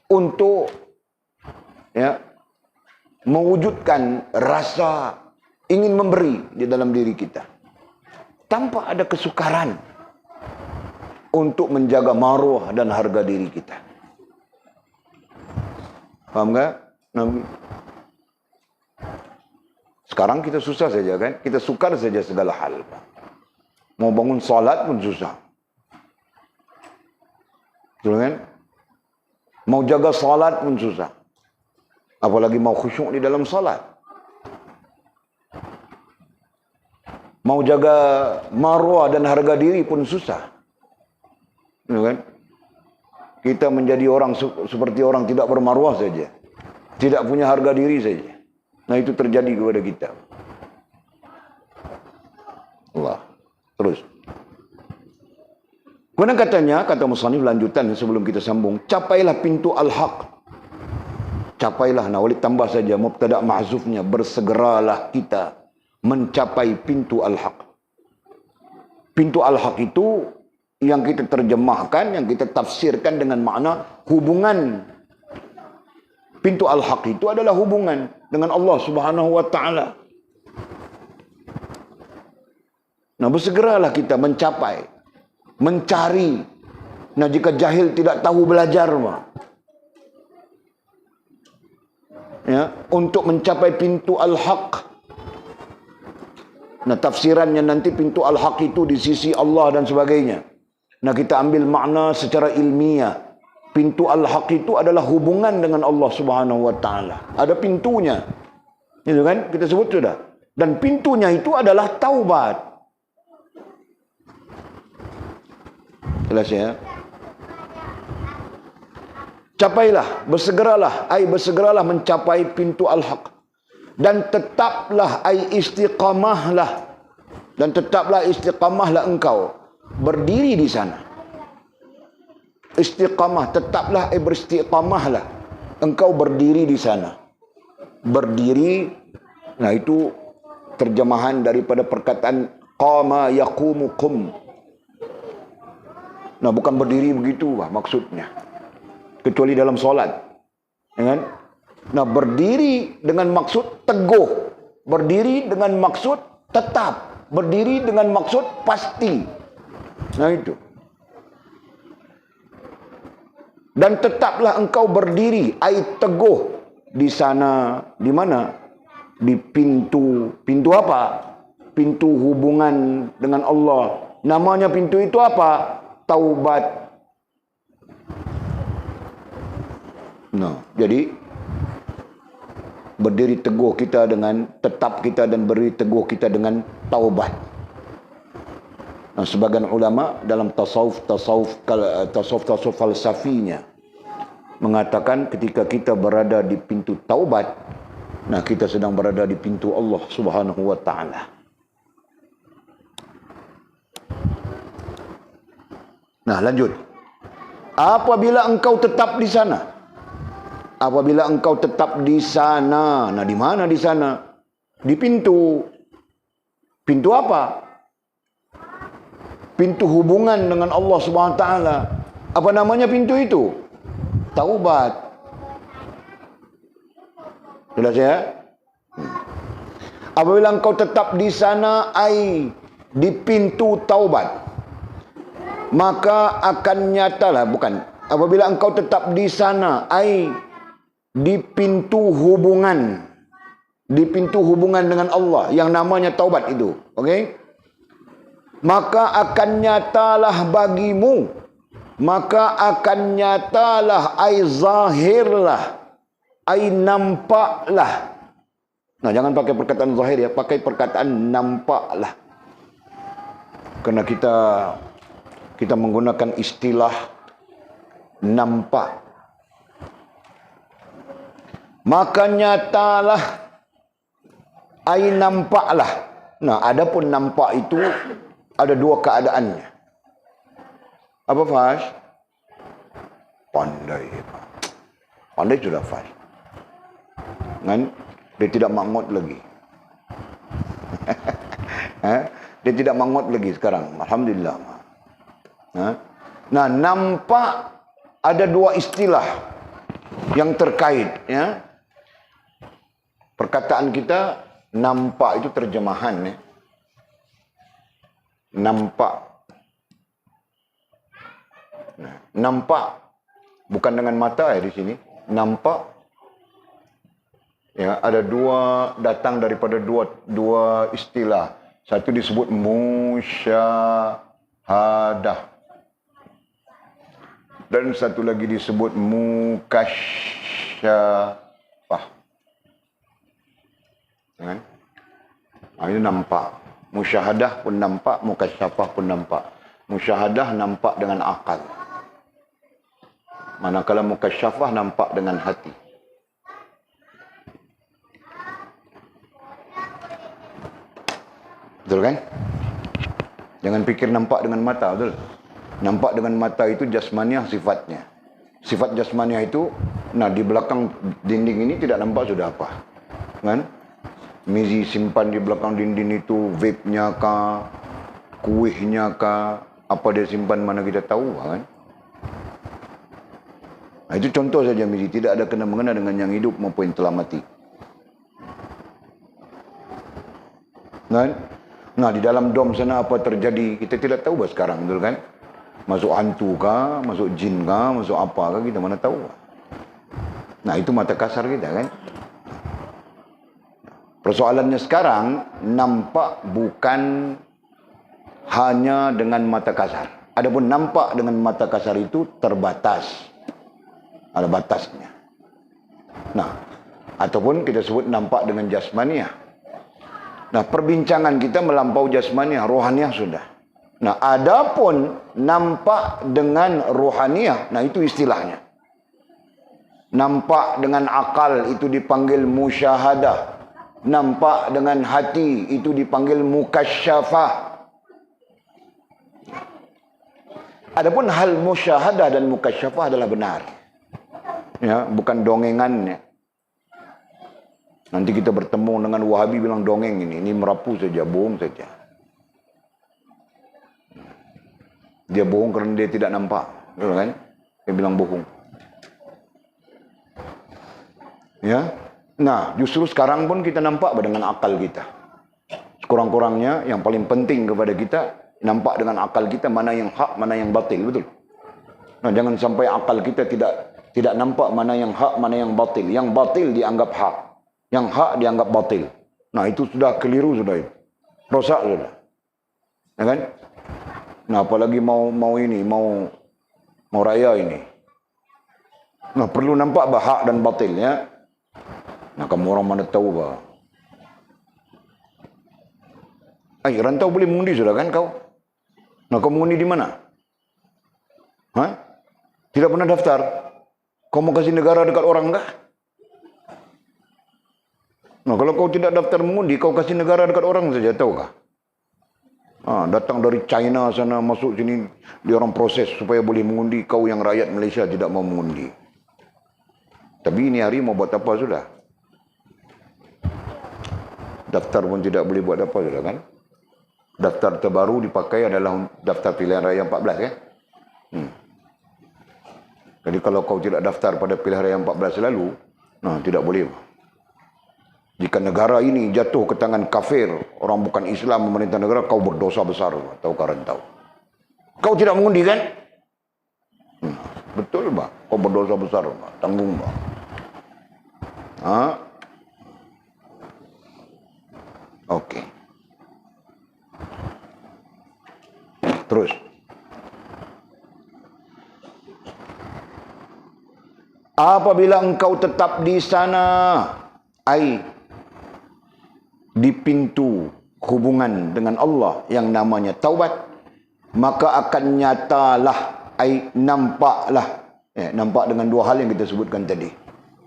untuk mewujudkan rasa ingin memberi di dalam diri kita. Tanpa ada kesukaran untuk menjaga maruah dan harga diri kita. Paham tak? Sekarang kita susah saja kan? Kita sukar saja segala hal. Mau bangun salat pun susah. Betul kan? Mau jaga salat pun susah. Apalagi mau khusyuk di dalam salat. Mau jaga maruah dan harga diri pun susah. Betul kan? Kita menjadi orang seperti orang tidak bermaruah saja. Tidak punya harga diri saja. Nah, itu terjadi kepada kita. Allah. Terus. Kemudian katanya, kata musannif lanjutan sebelum kita sambung, capailah pintu al-haq. Capailah, nah boleh tambah saja mubtada' mahzufnya, bersegeralah kita mencapai pintu al-haq. Pintu al-haq itu yang kita terjemahkan, yang kita tafsirkan dengan makna hubungan. Pintu al-haq itu adalah hubungan dengan Allah Subhanahu wa taala. Nah, bersegeralah kita mencapai, mencari. Nah, jika jahil tidak tahu belajar, untuk mencapai pintu al-haq. Nah, tafsirannya nanti pintu al-haq itu di sisi Allah dan sebagainya. Nah, kita ambil makna secara ilmiah. Pintu al-haq itu adalah hubungan dengan Allah Subhanahu wa taala. Ada pintunya. Itu kan? Kita sebut sudah. Dan pintunya itu adalah taubat. Jelas ya? Capailah, bersegeralah, bersegeralah mencapai pintu al-haq. Dan tetaplah, istiqamahlah. Dan tetaplah istiqamahlah engkau. Berdiri di sana. Istiqamah, tetaplah, beristiqamahlah. engkau berdiri di sana. Berdiri, nah itu terjemahan daripada perkataan qama yaqumu qum. Nah, bukan berdiri begitu maksudnya, kecuali dalam solat, ya kan? Nah, berdiri dengan maksud teguh, berdiri dengan maksud tetap, berdiri dengan maksud pasti. Nah itu. Dan tetaplah engkau berdiri, ai teguh di sana, di mana? Di pintu. Pintu apa? Pintu hubungan dengan Allah. Namanya pintu itu apa? Taubat. Nah, jadi berdiri teguh kita dengan tetap kita dan berdiri teguh kita dengan taubat. Nah, sebagian ulama dalam tasawuf falsafinya mengatakan ketika kita berada di pintu taubat, nah kita sedang berada di pintu Allah Subhanahu wa taala. Nah, lanjut. Apabila engkau tetap di sana. Apabila engkau tetap di sana. Nah, di mana di sana? Di pintu. Pintu apa? Pintu hubungan dengan Allah Subhanahu wa taala. Apa namanya pintu itu? Taubat. Jelas ya? Apabila engkau tetap di sana, ai di pintu taubat, maka akan nyatalah, bukan. Apabila engkau tetap di sana, ai di pintu hubungan, di pintu hubungan dengan Allah yang namanya taubat itu, okey? Maka akan nyatalah bagimu, maka akan nyatalah, ai zahirlah, ai nampaklah. Nah, jangan pakai perkataan zahir ya, pakai perkataan nampaklah. Karena kita menggunakan istilah nampak. Maka nyatalah, ai nampaklah. Nah, adapun nampak itu ada dua keadaannya. Apa Fas? Pandai. Pandai sudah Fas. Kan? Dia tidak mangut lagi. Dia tidak mangut lagi sekarang. Alhamdulillah. Nah, nampak ada dua istilah yang terkait. Ya. Perkataan kita nampak itu terjemahan. Ya. Nampak. Nah, nampak bukan dengan mata ya di sini. Nampak. Ya, ada dua, datang daripada dua istilah. Satu disebut musyahadah. Dan satu lagi disebut mukasyafah. Kan? Ini nampak. Musyahadah pun nampak, mukasyafah pun nampak. Musyahadah nampak dengan akal. Manakala mukasyafah nampak dengan hati. Betul kan? Jangan pikir nampak dengan mata, betul? Nampak dengan mata itu jasmaniah sifatnya. Sifat jasmaniah itu, nah di belakang dinding ini tidak nampak sudah apa. Kan? Mizi simpan di belakang dinding itu, vape-nya kah, kuihnya kah, apa dia simpan mana kita tahu kan? Nah, itu contoh saja Mizi, tidak ada kena-mengena dengan yang hidup maupun yang telah mati. Kan? Nah, di dalam dom sana apa terjadi, kita tidak tahu sekarang, betul kan? Masuk hantu kah, masuk jin kah, masuk apa kah, kita mana tahu. Nah, itu mata kasar kita kan? Persoalannya sekarang, nampak bukan hanya dengan mata kasar. Adapun nampak dengan mata kasar itu terbatas. Ada batasnya. Nah, ataupun kita sebut nampak dengan jasmaniah. Nah, perbincangan kita melampau jasmaniah, rohaniah sudah. Nah, adapun nampak dengan rohaniah, nah itu istilahnya. Nampak dengan akal itu dipanggil musyahadah. Nampak dengan hati itu dipanggil mukasyafah. Adapun hal musyahadah dan mukasyafah adalah benar. Ya, bukan dongengannya. Nanti kita bertemu dengan Wahabi bilang dongeng ini merapu saja, bohong saja. Dia bohong kerana dia tidak nampak, betul kan? Dia bilang bohong. Ya, nah justru sekarang pun kita nampak dengan akal kita. Sekurang-kurangnya yang paling penting kepada kita nampak dengan akal kita mana yang hak, mana yang batil, betul. Nah, jangan sampai akal kita tidak nampak mana yang hak, mana yang batil. Yang batil dianggap hak, yang hak dianggap batil. Nah, itu sudah keliru sudah itu. Rosak sudah. Ya kan? Nah, apalagi mau raya ini. Nah, perlu nampak bah hak dan batil ya. Nah, kamu orang mana tahu bah. Rantau boleh mengundi sudah kan kau? Nah, kau mengundi di mana? Hah? Tidak pernah daftar? Kau mau kasih negara dekat orang kah? Nah, kalau kau tidak daftar mengundi, kau kasih negara dekat orang saja, tahukah? Datang dari China sana, masuk sini, dia orang proses supaya boleh mengundi. Kau yang rakyat Malaysia tidak mau mengundi. Tapi ini hari mau buat apa sudah? Daftar pun tidak boleh buat apa sudah kan? Daftar terbaru dipakai adalah daftar pilihan raya 14 ya. Jadi kalau kau tidak daftar pada pilihan raya 14 lalu, nah tidak boleh. Jika negara ini jatuh ke tangan kafir, orang bukan Islam memerintah negara, kau berdosa besar. Tahukah rantau? Kau tidak mengundi kan? Betul bah, kau berdosa besar, bah. Tanggung bah. Okey. Terus. Apabila engkau tetap di sana, di pintu hubungan dengan Allah yang namanya taubat, maka akan nyatalah, nampaklah. Nampak dengan dua hal yang kita sebutkan tadi.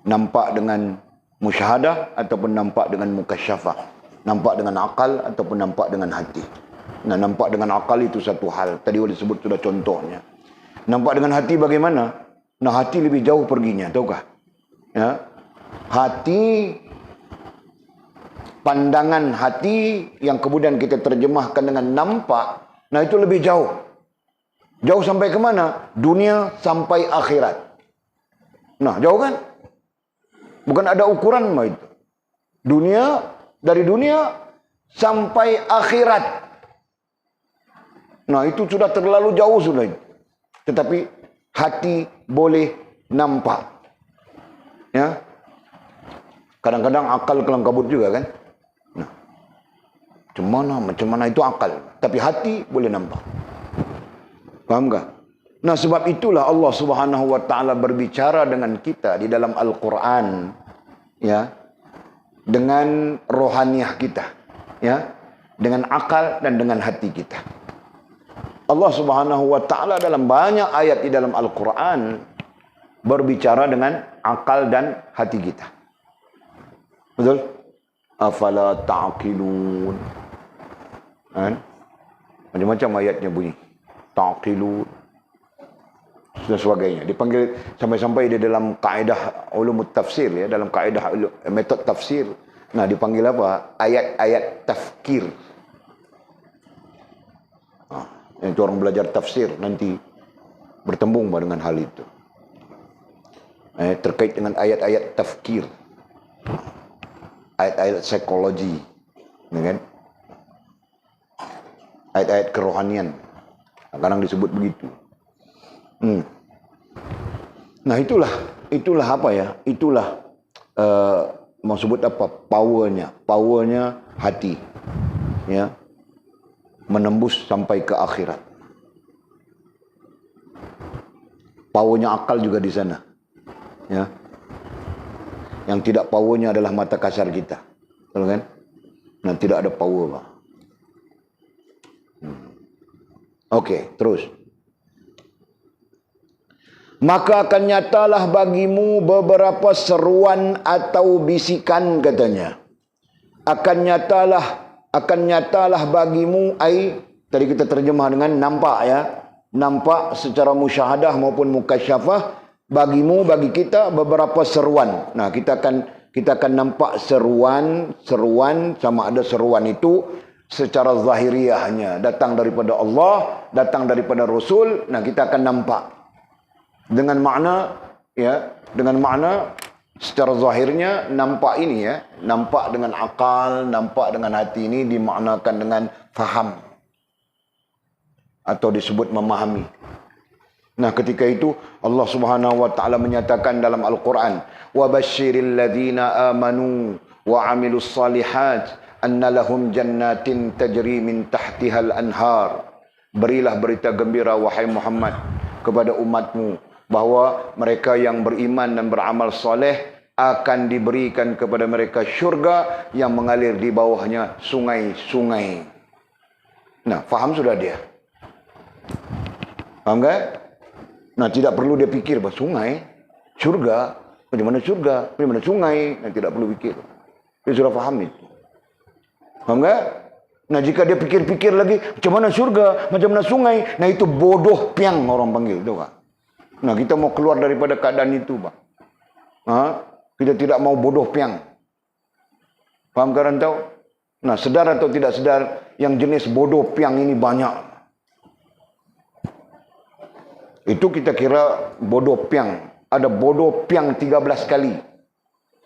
Nampak dengan musyahadah ataupun nampak dengan mukasyafah. Nampak dengan akal ataupun nampak dengan hati. Nah, nampak dengan akal itu satu hal. Tadi boleh sebut sudah contohnya. Nampak dengan hati bagaimana? Nah, hati lebih jauh perginya, tahukah? Ya. Hati, pandangan hati yang kemudian kita terjemahkan dengan nampak, nah itu lebih jauh. Jauh sampai ke mana? Dunia sampai akhirat. Nah, jauh kan? Bukan ada ukuran mah itu. Dunia, dari dunia sampai akhirat. Nah, itu sudah terlalu jauh sudah itu. Tetapi hati boleh nampak. Ya. Kadang-kadang akal kelang kabut juga kan? Nah. Macam mana itu akal, tapi hati boleh nampak. Faham tak? Nah, sebab itulah Allah Subhanahu wa taala berbicara dengan kita di dalam Al-Qur'an, ya. Dengan rohaniah kita, ya. Dengan akal dan dengan hati kita. Allah Subhanahu wa taala dalam banyak ayat di dalam Al-Qur'an berbicara dengan akal dan hati kita. Betul? Afala ta'qilun. Kan? Macam-macam ayatnya bunyi. Ta'qilun. Dan sebagainya. Dipanggil sampai-sampai dia dalam kaedah ulumut tafsir, ya, dalam kaedah metod tafsir. Nah, dipanggil apa? Ayat-ayat tafkir. Itu orang belajar tafsir nanti bertembung dengan hal itu. Terkait dengan ayat-ayat tafkir. Ayat-ayat psikologi. Ya kan? Ayat-ayat kerohanian. Kadang disebut begitu. Nah, itulah apa ya? Itulah mau sebut apa? Powernya hati. Ya. Menembus sampai ke akhirat. Powernya akal juga di sana. Ya. Yang tidak powernya adalah mata kasar kita. Betul kan? Nah, tidak ada power, Pak. Okey, terus. Maka akan nyatalah bagimu beberapa seruan atau bisikan, katanya. Akan nyatalah bagimu, tadi kita terjemah dengan nampak, ya. Nampak secara musyahadah maupun mukasyafah. bagimu, bagi kita beberapa seruan. Nah, kita akan nampak seruan sama ada seruan itu secara zahiriahnya datang daripada Allah, datang daripada Rasul. Nah, kita akan nampak dengan makna secara zahirnya nampak ini ya, nampak dengan akal, nampak dengan hati, ini dimaknakan dengan faham atau disebut memahami. Nah, ketika itu Allah Subhanahu wa taala menyatakan dalam Al-Quran, "Wa basyiril ladzina amanu wa 'amilus shalihat anna lahum jannatin tajri min tahtihal anhar." Berilah berita gembira wahai Muhammad kepada umatmu bahawa mereka yang beriman dan beramal soleh akan diberikan kepada mereka syurga yang mengalir di bawahnya sungai-sungai. Nah, faham sudah dia? Faham kan? Nah, tidak perlu dia fikir bahawa sungai, syurga, macam mana syurga, macam mana sungai. Nah, tidak perlu fikir. Dia sudah faham itu. Faham tak? Nah, jika dia fikir-fikir lagi, macam mana syurga, macam mana sungai. Nah, itu bodoh piang orang panggil. Tahu tak? Nah, kita mau keluar daripada keadaan itu, Pak. Kita tidak mau bodoh piang. Faham kan tahu? Nah, sedar atau tidak sedar, yang jenis bodoh piang ini banyak. Itu kita kira bodoh piang. Ada bodoh piang 13 kali.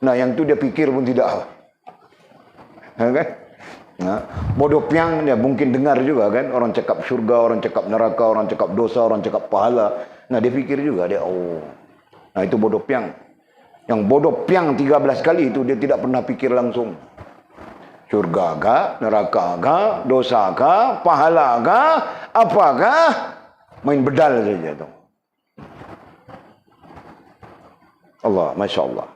Nah, yang tu dia fikir pun tidak. Kan? Nah, bodoh piang dia mungkin dengar juga kan. Orang cakap syurga, orang cakap neraka, orang cakap dosa, orang cakap pahala. Nah, dia fikir juga dia. Oh. Nah, itu bodoh piang. Yang bodoh piang 13 kali itu dia tidak pernah fikir langsung. Syurga kah, neraka kah, dosa kah, pahala kah, apakah? Main bedal saja tu. Allah, Masya Allah.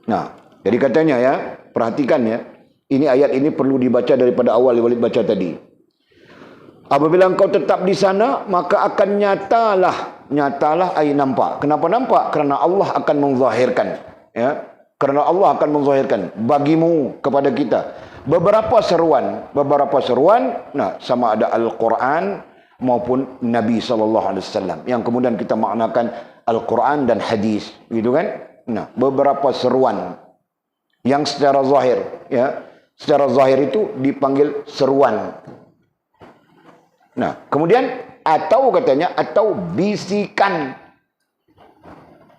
Nah, jadi katanya ya, perhatikan ya. Ini ayat ini perlu dibaca daripada awal Walid baca tadi. Apabila engkau tetap di sana, maka akan nyatalah ai nampak. Kenapa nampak? Kerana Allah akan menzahirkan. Ya, kerana Allah akan menzahirkan bagimu kepada kita beberapa seruan. Nah, sama ada Al-Quran maupun Nabi SAW, yang kemudian kita maknakan Al-Quran dan hadis, gitu kan? Nah, beberapa seruan yang secara zahir, ya, secara zahir itu dipanggil seruan. Nah, kemudian atau katanya atau bisikan.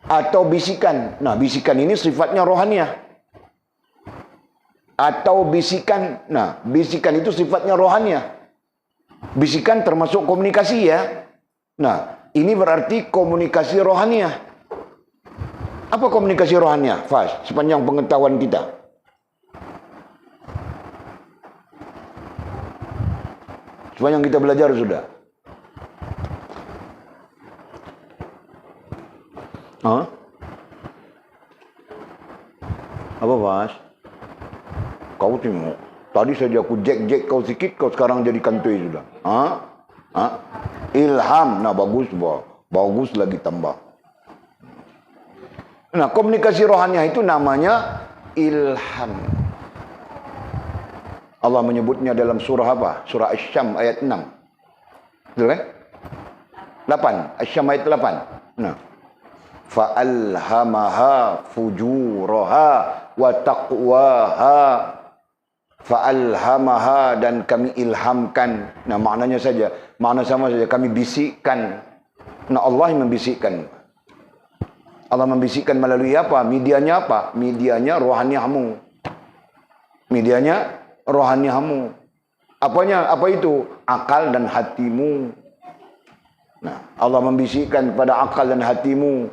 Nah, bisikan ini sifatnya rohaniah. Atau bisikan. Nah, bisikan itu sifatnya rohaniah. Bisikan termasuk komunikasi ya. Nah, ini berarti komunikasi rohaniah. Apa komunikasi rohaniah? Fas, sepanjang pengetahuan kita. Sepanjang kita belajar sudah. Apa Fas? Kau tengok. Tadi saja aku jack kau sikit, kau sekarang jadi kantoi sudah. Ilham. Nah, bagus, bagus lagi tambah. Nah, komunikasi rohaniah itu namanya ilham. Allah menyebutnya dalam surah apa? Surah Asy-Syam ayat 6. Betul kan? 8. Asy-Syam ayat 8. Nah. Fa'alhamaha fujuraha wa taqwaha. Fa'alhamaha, dan kami ilhamkan. Nah, maknanya saja, makna sama saja, kami bisikkan. Nah, Allah yang membisikkan. Allah membisikkan melalui apa? Medianya apa? Medianya rohaniahmu. Medianya rohaniahmu. Apanya? Apa itu? Akal dan hatimu. Nah, Allah membisikkan pada akal dan hatimu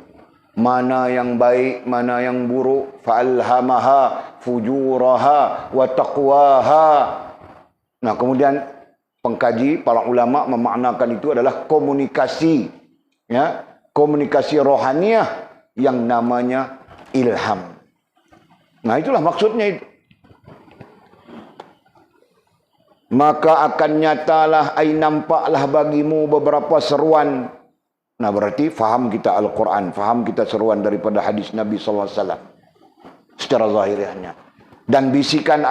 mana yang baik, mana yang buruk. Fa'alhamaha fujuraha wa taqwaha. Nah, kemudian pengkaji, para ulama memaknakan itu adalah komunikasi, ya, komunikasi rohaniah yang namanya ilham. Nah, itulah maksudnya itu. Maka akan nyatalah, nampaklah bagimu beberapa seruan. Nah, berarti faham kita Al-Quran, faham kita seruan daripada hadis Nabi SAW secara zahirnya. Dan bisikan,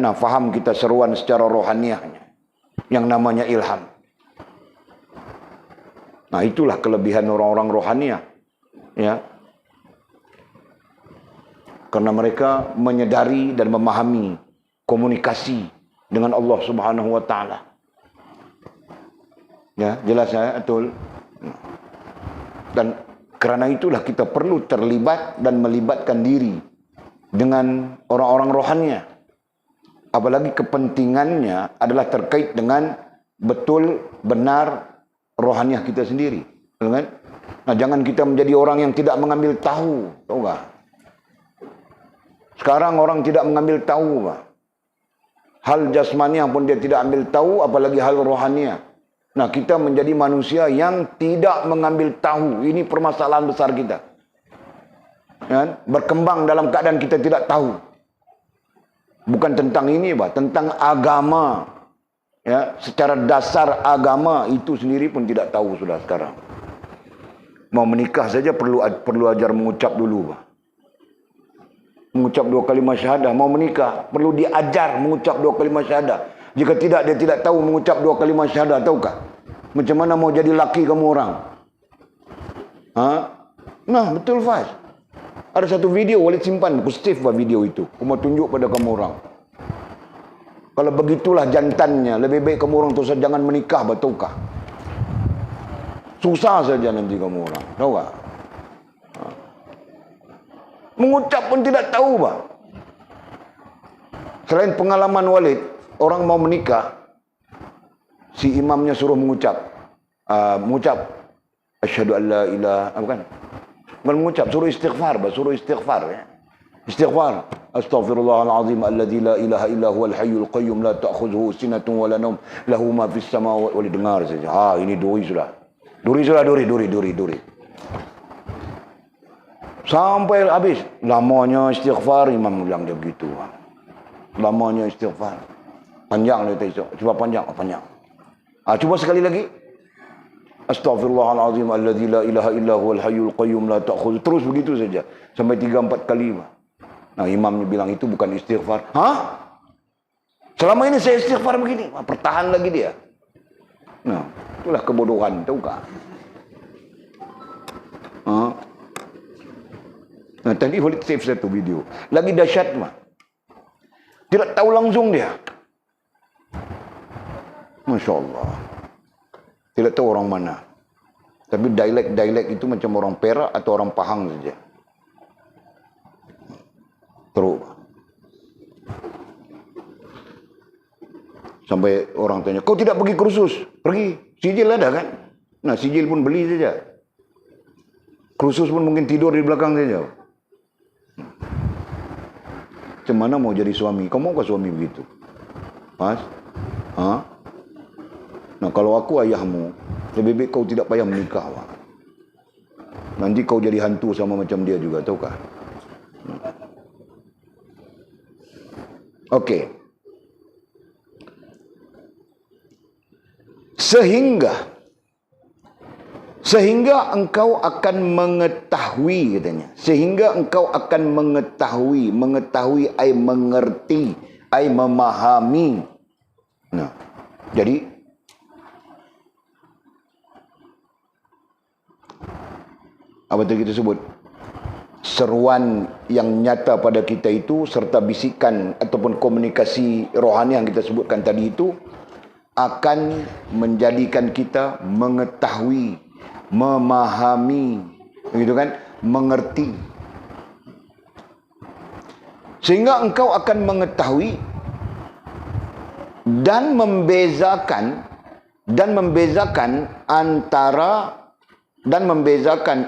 nah, faham kita seruan secara rohaniahnya, yang namanya ilham. Nah, itulah kelebihan orang-orang rohaniah. Ya. Karena mereka menyadari dan memahami komunikasi dengan Allah Subhanahu wa taala. Ya, jelas ya, betul. Dan kerana itulah kita perlu terlibat dan melibatkan diri dengan orang-orang rohaninya. Apalagi kepentingannya adalah terkait dengan betul benar rohaniah kita sendiri. Kan? Nah, jangan kita menjadi orang yang tidak mengambil tahu. Tahu tak? Sekarang orang tidak mengambil tahu. Hal jasmaniah pun dia tidak ambil tahu, apalagi hal rohaniah. Nah, kita menjadi manusia yang tidak mengambil tahu. Ini permasalahan besar kita. Ya, berkembang dalam keadaan kita tidak tahu. Bukan tentang ini, tentang agama. Ya, secara dasar agama itu sendiri pun tidak tahu sudah sekarang. Mau menikah saja perlu ajar mengucap dulu. Mengucap 2 kalimat syahadah. Mau menikah perlu diajar mengucap 2 kalimat syahadah. Jika tidak, dia tidak tahu mengucap 2 kalimat syahadah. Tahukah? Macam mana mau jadi laki kamu orang? Nah, betul Faz. Ada satu video, Walid simpan. Aku save video itu. Aku mau tunjuk pada kamu orang. Kalau begitulah jantannya, lebih baik kamu orang tu jangan menikah, betulkah? Susah saja nanti kamu orang. Tahu tak? Mengucap pun tidak tahu, Pak. Selain pengalaman Walid, orang mau menikah, si imamnya suruh mengucap asyhadu an la ilaha, bukan mengucap, suruh istighfar, suruh istighfar ya. Istighfar, astaghfirullahalazim alladzi la ilaha illa huwal hayyul qayyum la ta'khudhuhu sinatun wa la nawm lahu ma fis samawati wal dengar saja. Ini duri sudah. Duri. Sampai habis. Lamanya istighfar, imam bilang dia begitu. Lamanya istighfar. Panjang dia tengok. Cuba panjang. Cuba sekali lagi. Astaghfirullahalazim alladzi la ilaha illa huwal hayyul qayyum la ta'khudhu. Terus begitu saja sampai 3-4 kali. Nah, imamnya bilang itu bukan istighfar. Selama ini saya istighfar begini. Pertahan lagi dia. Nah, itulah kebodohan, tahu tak? Nah, tadi Walid save satu video. Lagi dahsyat mah. Tidak tahu langsung dia. Masya Allah. Tidak tahu orang mana. Tapi dialek itu macam orang Perak atau orang Pahang saja. Terus. Sampai orang tanya, kau tidak pergi kursus? Pergi. Sijil ada kan? Nah, sijil pun beli saja. Kursus pun mungkin tidur di belakang saja. Macam mana mau jadi suami? Kau maukah suami begitu? Pas? Nah, kalau aku ayahmu, lebih baik kau tidak payah menikah. Nanti kau jadi hantu sama macam dia juga, tahukah? Okey. Sehingga engkau akan mengetahui, katanya. Sehingga engkau akan mengetahui ai mengerti, ai memahami. Nah, jadi apa itu kita sebut? Seruan yang nyata pada kita itu serta bisikan ataupun komunikasi rohani yang kita sebutkan tadi itu akan menjadikan kita mengetahui, memahami, begitu kan? Mengerti. Sehingga engkau akan mengetahui dan membezakan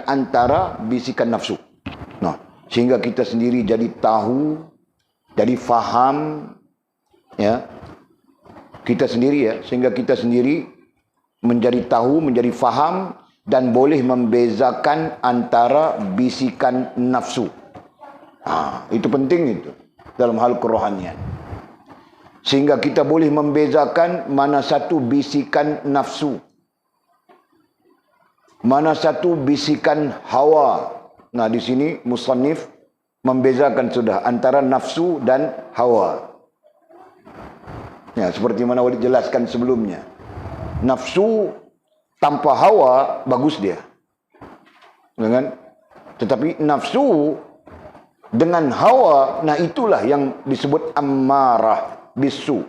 antara bisikan nafsu. Nah, sehingga kita sendiri jadi tahu, jadi faham, ya. Kita sendiri ya, sehingga kita sendiri menjadi tahu, menjadi faham dan boleh membezakan antara bisikan nafsu. Itu penting itu dalam hal kerohanian. Sehingga kita boleh membezakan mana satu bisikan nafsu, mana satu bisikan hawa. Nah, di sini musannif membezakan sudah antara nafsu dan hawa. Ya, seperti mana Walid jelaskan sebelumnya. Nafsu tanpa hawa bagus dia. Dengan Tetapi nafsu dengan hawa, nah itulah yang disebut ammarah bisu.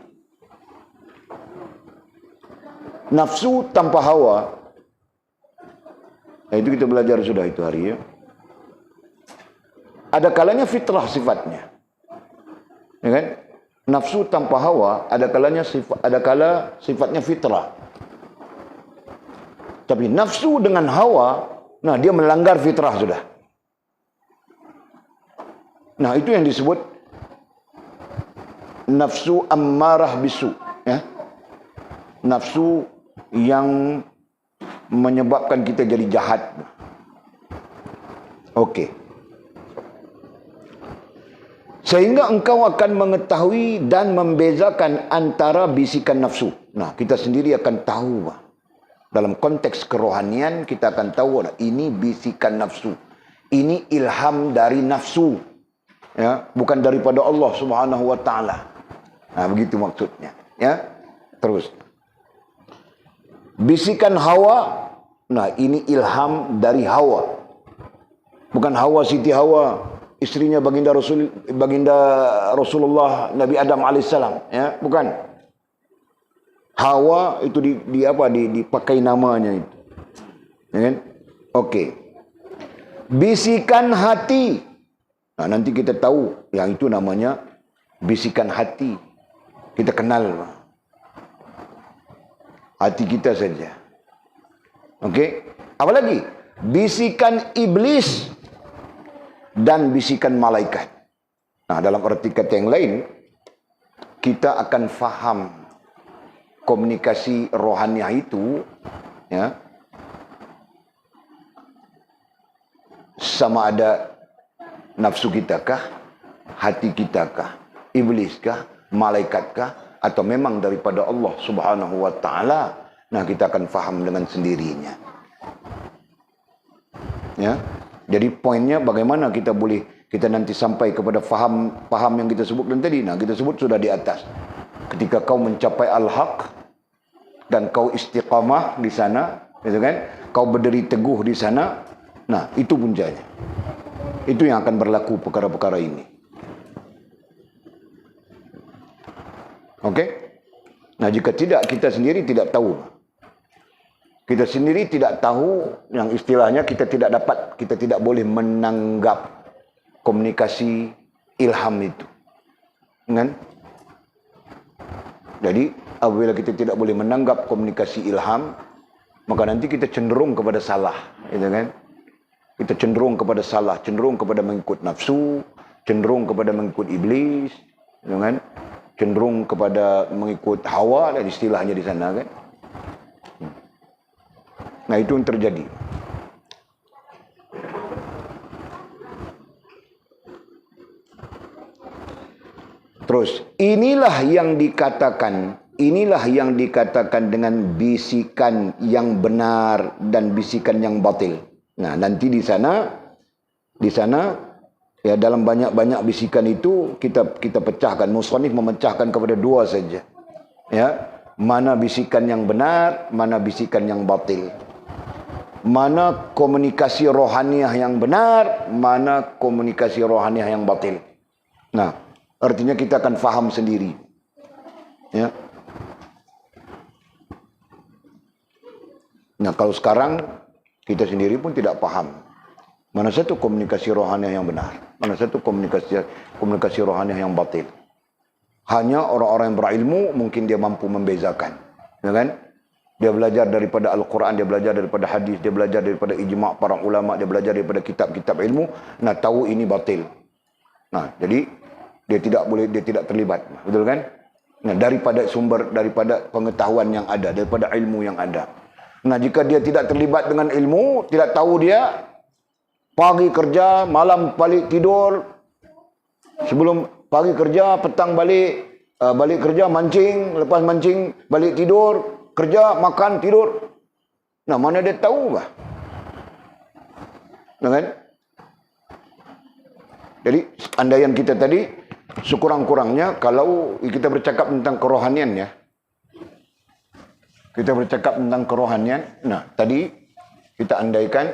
Nafsu tanpa hawa, nah itu kita belajar sudah itu hari ya. Ada kalanya fitrah sifatnya, ya kan? Nafsu tanpa hawa ada kalanya sifatnya fitrah. Tapi nafsu dengan hawa, nah dia melanggar fitrah sudah. Nah itu yang disebut nafsu ammarah bisu, ya. Nafsu yang menyebabkan kita jadi jahat. Okey. Sehingga engkau akan mengetahui dan membezakan antara bisikan nafsu. Nah, kita sendiri akan tahu. Dalam konteks kerohanian, kita akan tahu ini bisikan nafsu. Ini ilham dari nafsu. Ya, bukan daripada Allah Subhanahu wa taala. Nah, begitu maksudnya, ya. Terus. Bisikan hawa, nah ini ilham dari Hawa. Bukan Hawa Siti Hawa, istrinya baginda Rasulullah Nabi Adam alaihissalam, ya, bukan. Hawa itu dipakai namanya itu. Ya kan? Okey. Bisikan hati. Nah, nanti kita tahu yang itu namanya bisikan hati. Kita kenal hati kita saja. Okey. Apa lagi? Bisikan iblis dan bisikan malaikat. Nah, dalam arti kata yang lain, kita akan faham komunikasi rohaniah itu, ya, sama ada nafsu kita kah, hati kita kah, iblis kah, malaikat kah, atau memang daripada Allah Subhanahu wa taala. Nah, kita akan faham dengan sendirinya. Ya. Jadi poinnya bagaimana kita nanti sampai kepada faham yang kita sebutkan tadi. Nah, kita sebut sudah di atas. Ketika kau mencapai al-haq dan kau istiqamah di sana, gitu kan? Kau berdiri teguh di sana. Nah, itu puncanya. Itu yang akan berlaku perkara-perkara ini. Okey? Nah, jika tidak, kita sendiri tidak tahu. Kita sendiri tidak tahu, yang istilahnya kita tidak boleh menanggap komunikasi ilham itu. Kan? Jadi, apabila kita tidak boleh menanggap komunikasi ilham, maka nanti kita cenderung kepada salah, gitu kan? Kita cenderung kepada salah, cenderung kepada mengikut nafsu, cenderung kepada mengikut iblis, gitu kan? Cenderung kepada mengikut hawa, dan istilahnya di sana, kan? Nah, itu yang terjadi. Terus, inilah yang dikatakan dengan bisikan yang benar dan bisikan yang batil. Nah, nanti di sana ya, dalam banyak-banyak bisikan itu kita pecahkan. Musannif memecahkan kepada dua saja. Ya, mana bisikan yang benar, mana bisikan yang batil. Mana komunikasi rohaniah yang benar, mana komunikasi rohaniah yang batil. Nah, artinya kita akan faham sendiri. Ya. Nah, kalau sekarang kita sendiri pun tidak paham mana satu komunikasi rohaniah yang benar, mana satu komunikasi rohaniah yang batil. Hanya orang-orang yang berilmu mungkin dia mampu membezakan, ya kan? Dia belajar daripada Al-Quran, dia belajar daripada hadis, dia belajar daripada ijma' para ulama, dia belajar daripada kitab-kitab ilmu, nah tahu ini batil. Nah, jadi dia tidak terlibat, betul kan? Nah, daripada pengetahuan yang ada, daripada ilmu yang ada. Nah, jika dia tidak terlibat dengan ilmu, tidak tahu dia, pagi kerja, malam balik tidur, sebelum pagi kerja, petang balik kerja, mancing, lepas mancing balik tidur, kerja, makan, tidur. Nah, mana dia tahu bah? Nah, kan? Jadi, andaian kita tadi, sekurang-kurangnya, kalau kita bercakap tentang kerohanian, ya. Kita bercakap tentang kerohanian. Nah, tadi kita andaikan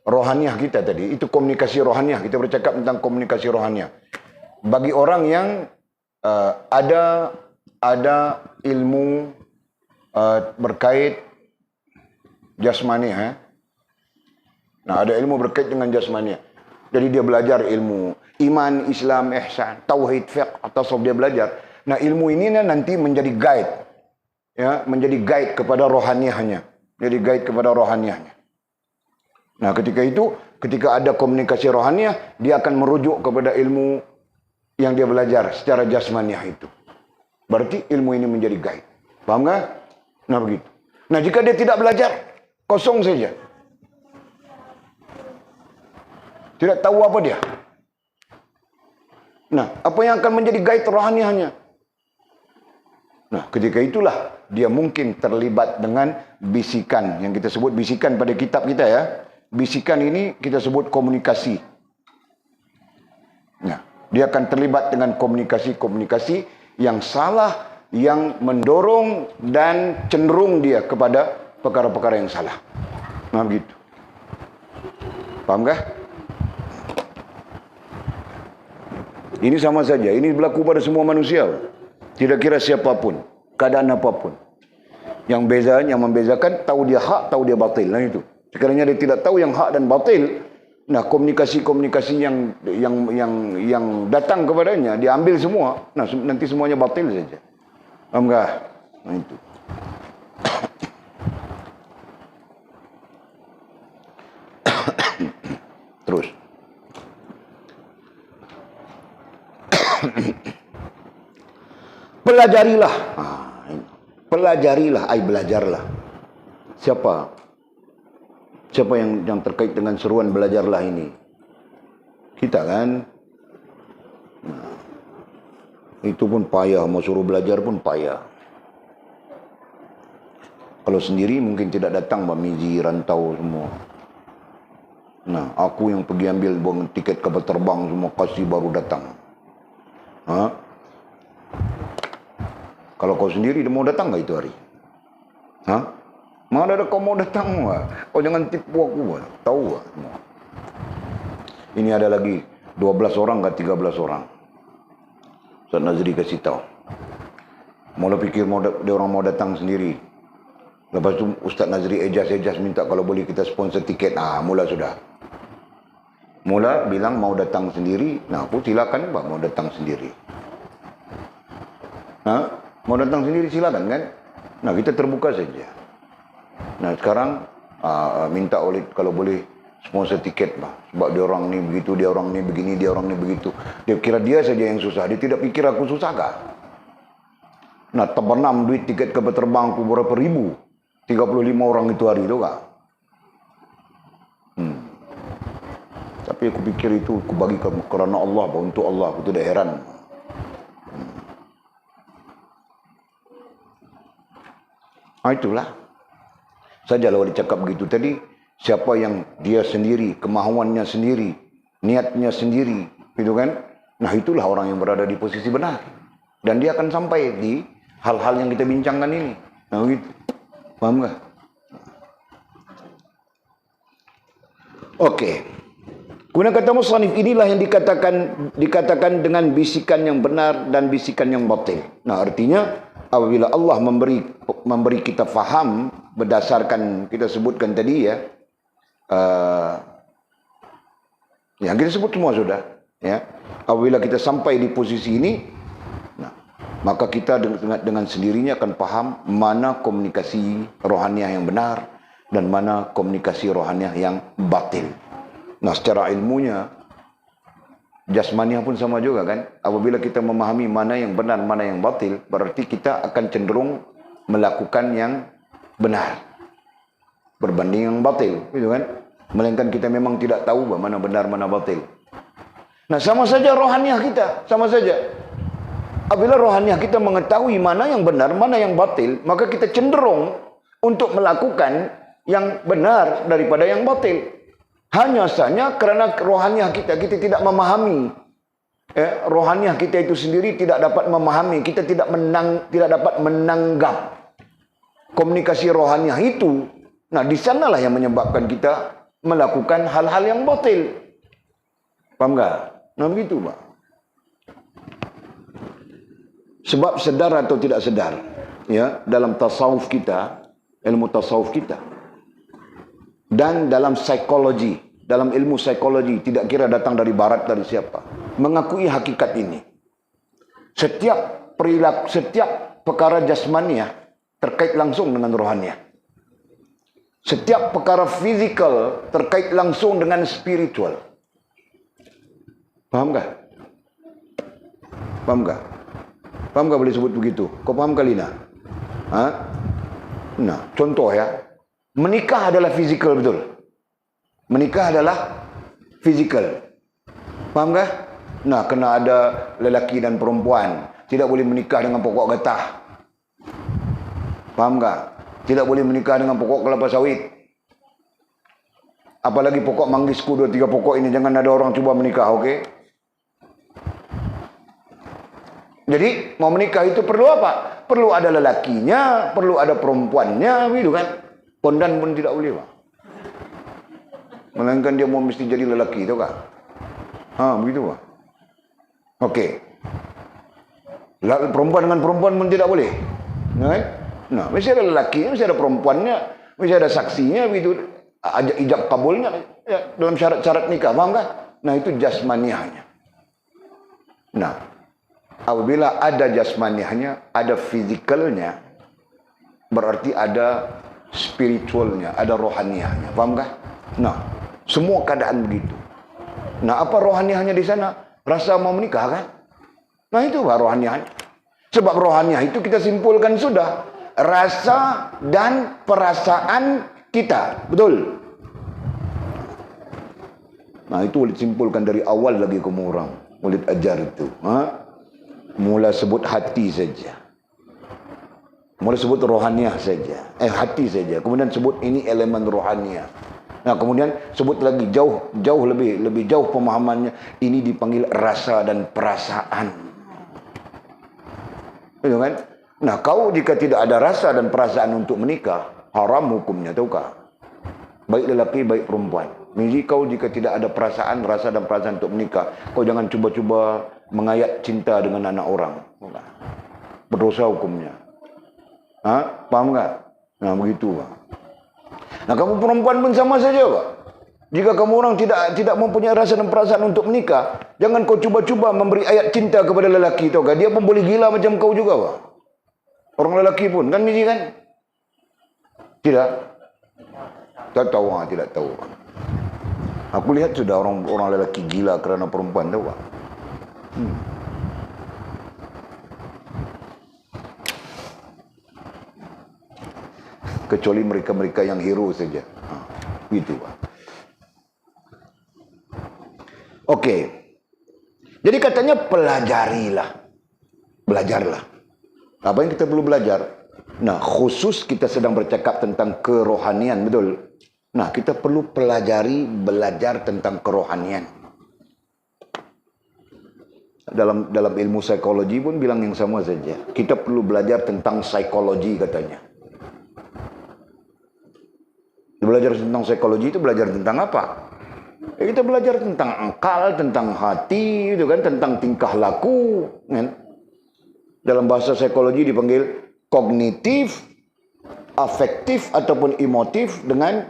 rohaniah kita tadi, itu komunikasi rohaniah. Kita bercakap tentang komunikasi rohaniah. Bagi orang yang ada ilmu berkait jasmaniah. Nah, ada ilmu berkait dengan jasmaniah. Jadi dia belajar ilmu iman, Islam, ihsan, tauhid, fiqh, tasawuf, dia belajar. Nah, ilmu ini nanti menjadi guide. Ya, menjadi guide kepada rohaniahnya. Jadi guide kepada rohaniahnya. Nah, ketika ada komunikasi rohaniah, dia akan merujuk kepada ilmu yang dia belajar secara jasmaniah itu. Berarti ilmu ini menjadi guide. Paham nggak? Nah, begitu. Nah, jika dia tidak belajar, kosong saja. Tidak tahu apa dia. Nah, apa yang akan menjadi guide rohaniahnya? Nah, ketika itulah dia mungkin terlibat dengan bisikan. Yang kita sebut bisikan pada kitab kita ya. Bisikan ini kita sebut komunikasi. Nah, dia akan terlibat dengan komunikasi-komunikasi yang salah, yang mendorong dan cenderung dia kepada perkara-perkara yang salah. Nah, begitu. Paham kah? Ini sama saja. Ini berlaku pada semua manusia. Tidak kira siapapun, keadaan apapun. Yang membezakan tahu dia hak, tahu dia batil. Nah itu. Sekiranya dia tidak tahu yang hak dan batil, nah komunikasi-komunikasi yang datang kepadanya diambil semua. Nah nanti semuanya batil saja. Paham enggak? Nah itu. Terus. Pelajarilah. Pelajarilah, belajarlah. Siapa yang terkait dengan seruan belajarlah ini? Kita kan. Nah, itu pun payah, mau suruh belajar pun payah. Kalau sendiri mungkin tidak datang, Mbak Mizi, rantau semua. Nah, aku yang pergi ambil buang tiket kapal terbang semua kasih baru datang. Ha? Kalau kau sendiri dia mau datang enggak itu hari? Ha? Mana ada kau mau datang? Kau jangan tipu aku. Tahu semua. Ini ada lagi 12 orang ke 13 orang. Ustaz Nazri kasih tahu. Mula fikir dia orang mau datang sendiri. Lepas tu Ustaz Nazri ejas minta kalau boleh kita sponsor tiket. Mula sudah. Mula bilang mau datang sendiri. Nah, aku silakan Pak mau datang sendiri. Mau datang sendiri silakan kan? Nah, kita terbuka saja. Nah, sekarang minta oleh kalau boleh sponsor tiket Pak. Sebab dia orang ni begitu, dia orang ni begini, dia orang ni begitu. Dia kira dia saja yang susah. Dia tidak pikir aku susah kah? Nah, terbernam duit tiket kapal terbang aku berapa ribu? 35 orang itu hari itu kah? Tapi aku pikir itu aku bagi kerana Allah, untuk Allah. Aku tidak heran. Itulah. Saja kalau dicakap begitu tadi, siapa yang dia sendiri, kemahuannya sendiri, niatnya sendiri, gitu kan? Nah, itulah orang yang berada di posisi benar. Dan dia akan sampai di hal-hal yang kita bincangkan ini. Nah, begitu. Paham nggak? Oke. Kemudian kata musannif, inilah yang dikatakan dengan bisikan yang benar dan bisikan yang batil. Nah, artinya apabila Allah memberi kita faham berdasarkan kita sebutkan tadi ya, yang kita sebut semua sudah ya. Apabila kita sampai di posisi ini, nah, maka kita dengan sendirinya akan paham mana komunikasi rohaniah yang benar dan mana komunikasi rohaniah yang batil. Nah, secara ilmunya jasmaniah pun sama juga kan. Apabila kita memahami mana yang benar, mana yang batil, berarti kita akan cenderung melakukan yang benar berbanding yang batil, gitu kan? Melainkan kita memang tidak tahu mana benar, mana batil. Nah, sama saja rohaniah kita, sama saja. Apabila rohaniah kita mengetahui mana yang benar, mana yang batil, maka kita cenderung untuk melakukan yang benar daripada yang batil. Hanya saja kerana rohaniah kita tidak memahami. Rohaniah kita itu sendiri tidak dapat memahami. Kita tidak dapat menanggap komunikasi rohaniah itu. Nah, di sanalah yang menyebabkan kita melakukan hal-hal yang batil. Faham tak? Nah begitu Pak. Sebab sedar atau tidak sedar, ya, dalam tasawuf kita, ilmu tasawuf kita, dan dalam psikologi, dalam ilmu psikologi, tidak kira datang dari barat, dari siapa, mengakui hakikat ini. Setiap perilaku, setiap perkara jasmaniah terkait langsung dengan rohaniah. Setiap perkara fizikal terkait langsung dengan spiritual. Faham tak? Faham tak? Faham tak boleh sebut begitu? Kau faham kali nak? Ha? Nah, contoh ya. Menikah adalah fizikal, betul? Menikah adalah fizikal. Faham tak? Nah, kena ada lelaki dan perempuan. Tidak boleh menikah dengan pokok getah. Faham tak? Tidak boleh menikah dengan pokok kelapa sawit. Apalagi pokok manggisku, 2-3 pokok ini. Jangan ada orang cuba menikah, okey? Jadi, mau menikah itu perlu apa? Perlu ada lelakinya, perlu ada perempuannya, begitu kan? Pondan pun tidak boleh, Pak. Melainkan dia mau mesti jadi lelaki, tahu kan? Begitu, Pak. Okey. Perempuan dengan perempuan pun tidak boleh. Nah, mesti ada lelakinya, mesti ada perempuannya, mesti ada saksinya, begitu. Ijab kabulnya, ya, dalam syarat-syarat nikah, faham kan? Nah, itu jasmaniahnya. Nah, apabila ada jasmaniahnya, ada fizikalnya, berarti ada spiritualnya, ada rohaniahnya. Faham kan? Nah, semua keadaan begitu. Nah, apa rohaniahnya di sana? Rasa mau menikah kan? Nah, itu rohaniahnya. Sebab rohaniah itu kita simpulkan sudah. Rasa dan perasaan kita. Betul? Nah, itu boleh simpulkan dari awal lagi kamu orang. Boleh ajar itu. Mula sebut hati saja. Mula sebut rohaniah saja. Hati saja. Kemudian sebut ini elemen rohaniah. Nah, kemudian sebut lagi jauh lebih jauh pemahamannya. Ini dipanggil rasa dan perasaan. Betul kan? Nah, kau jika tidak ada rasa dan perasaan untuk menikah, haram hukumnya, tahukah? Baik lelaki, baik perempuan. Jadi kau jika tidak ada perasaan, rasa dan perasaan untuk menikah, kau jangan cuba-cuba mengayat cinta dengan anak orang. Berdosa hukumnya. Faham tak? Nah, begitu, Pak. Nah, kamu perempuan pun sama saja, Pak. Jika kamu orang tidak mempunyai rasa dan perasaan untuk menikah, jangan kau cuba-cuba memberi ayat cinta kepada lelaki, tahu tak? Dia pun boleh gila macam kau juga, Pak. Orang lelaki pun, kan mesti kan? Tidak? Tak tahu, tidak tahu. Aku lihat sudah orang lelaki gila kerana perempuan, tahu tak? Kecuali mereka-mereka yang hero saja. Gitu, Pak. Okey. Jadi katanya pelajarilah. Belajarlah. Apa yang kita perlu belajar? Nah, khusus kita sedang bercakap tentang kerohanian, betul? Nah, kita perlu belajar tentang kerohanian. Dalam ilmu psikologi pun bilang yang sama saja. Kita perlu belajar tentang psikologi katanya. Belajar tentang psikologi itu belajar tentang apa? Kita belajar tentang akal, tentang hati, itu kan, tentang tingkah laku, kan? Dalam bahasa psikologi dipanggil kognitif, afektif ataupun emotif dengan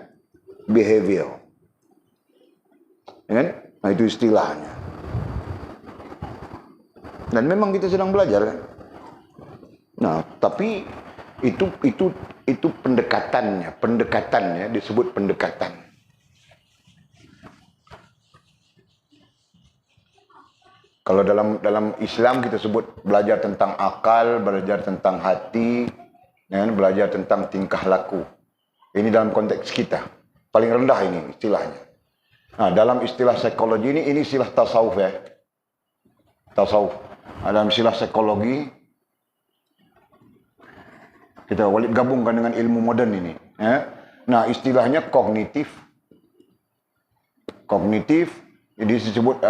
behavior. Kan? Nah, itu istilahnya. Dan memang kita sedang belajar, kan? Nah, tapi itu pendekatannya disebut pendekatan. Kalau dalam Islam kita sebut belajar tentang akal, belajar tentang hati, dan belajar tentang tingkah laku. Ini dalam konteks kita. Paling rendah ini istilahnya. Nah, dalam istilah psikologi ini istilah tasawuf, ya. Tasawuf. Dalam istilah psikologi kita boleh gabungkan dengan ilmu moden ini. Ya. Nah, istilahnya kognitif. Kognitif. Jadi disebut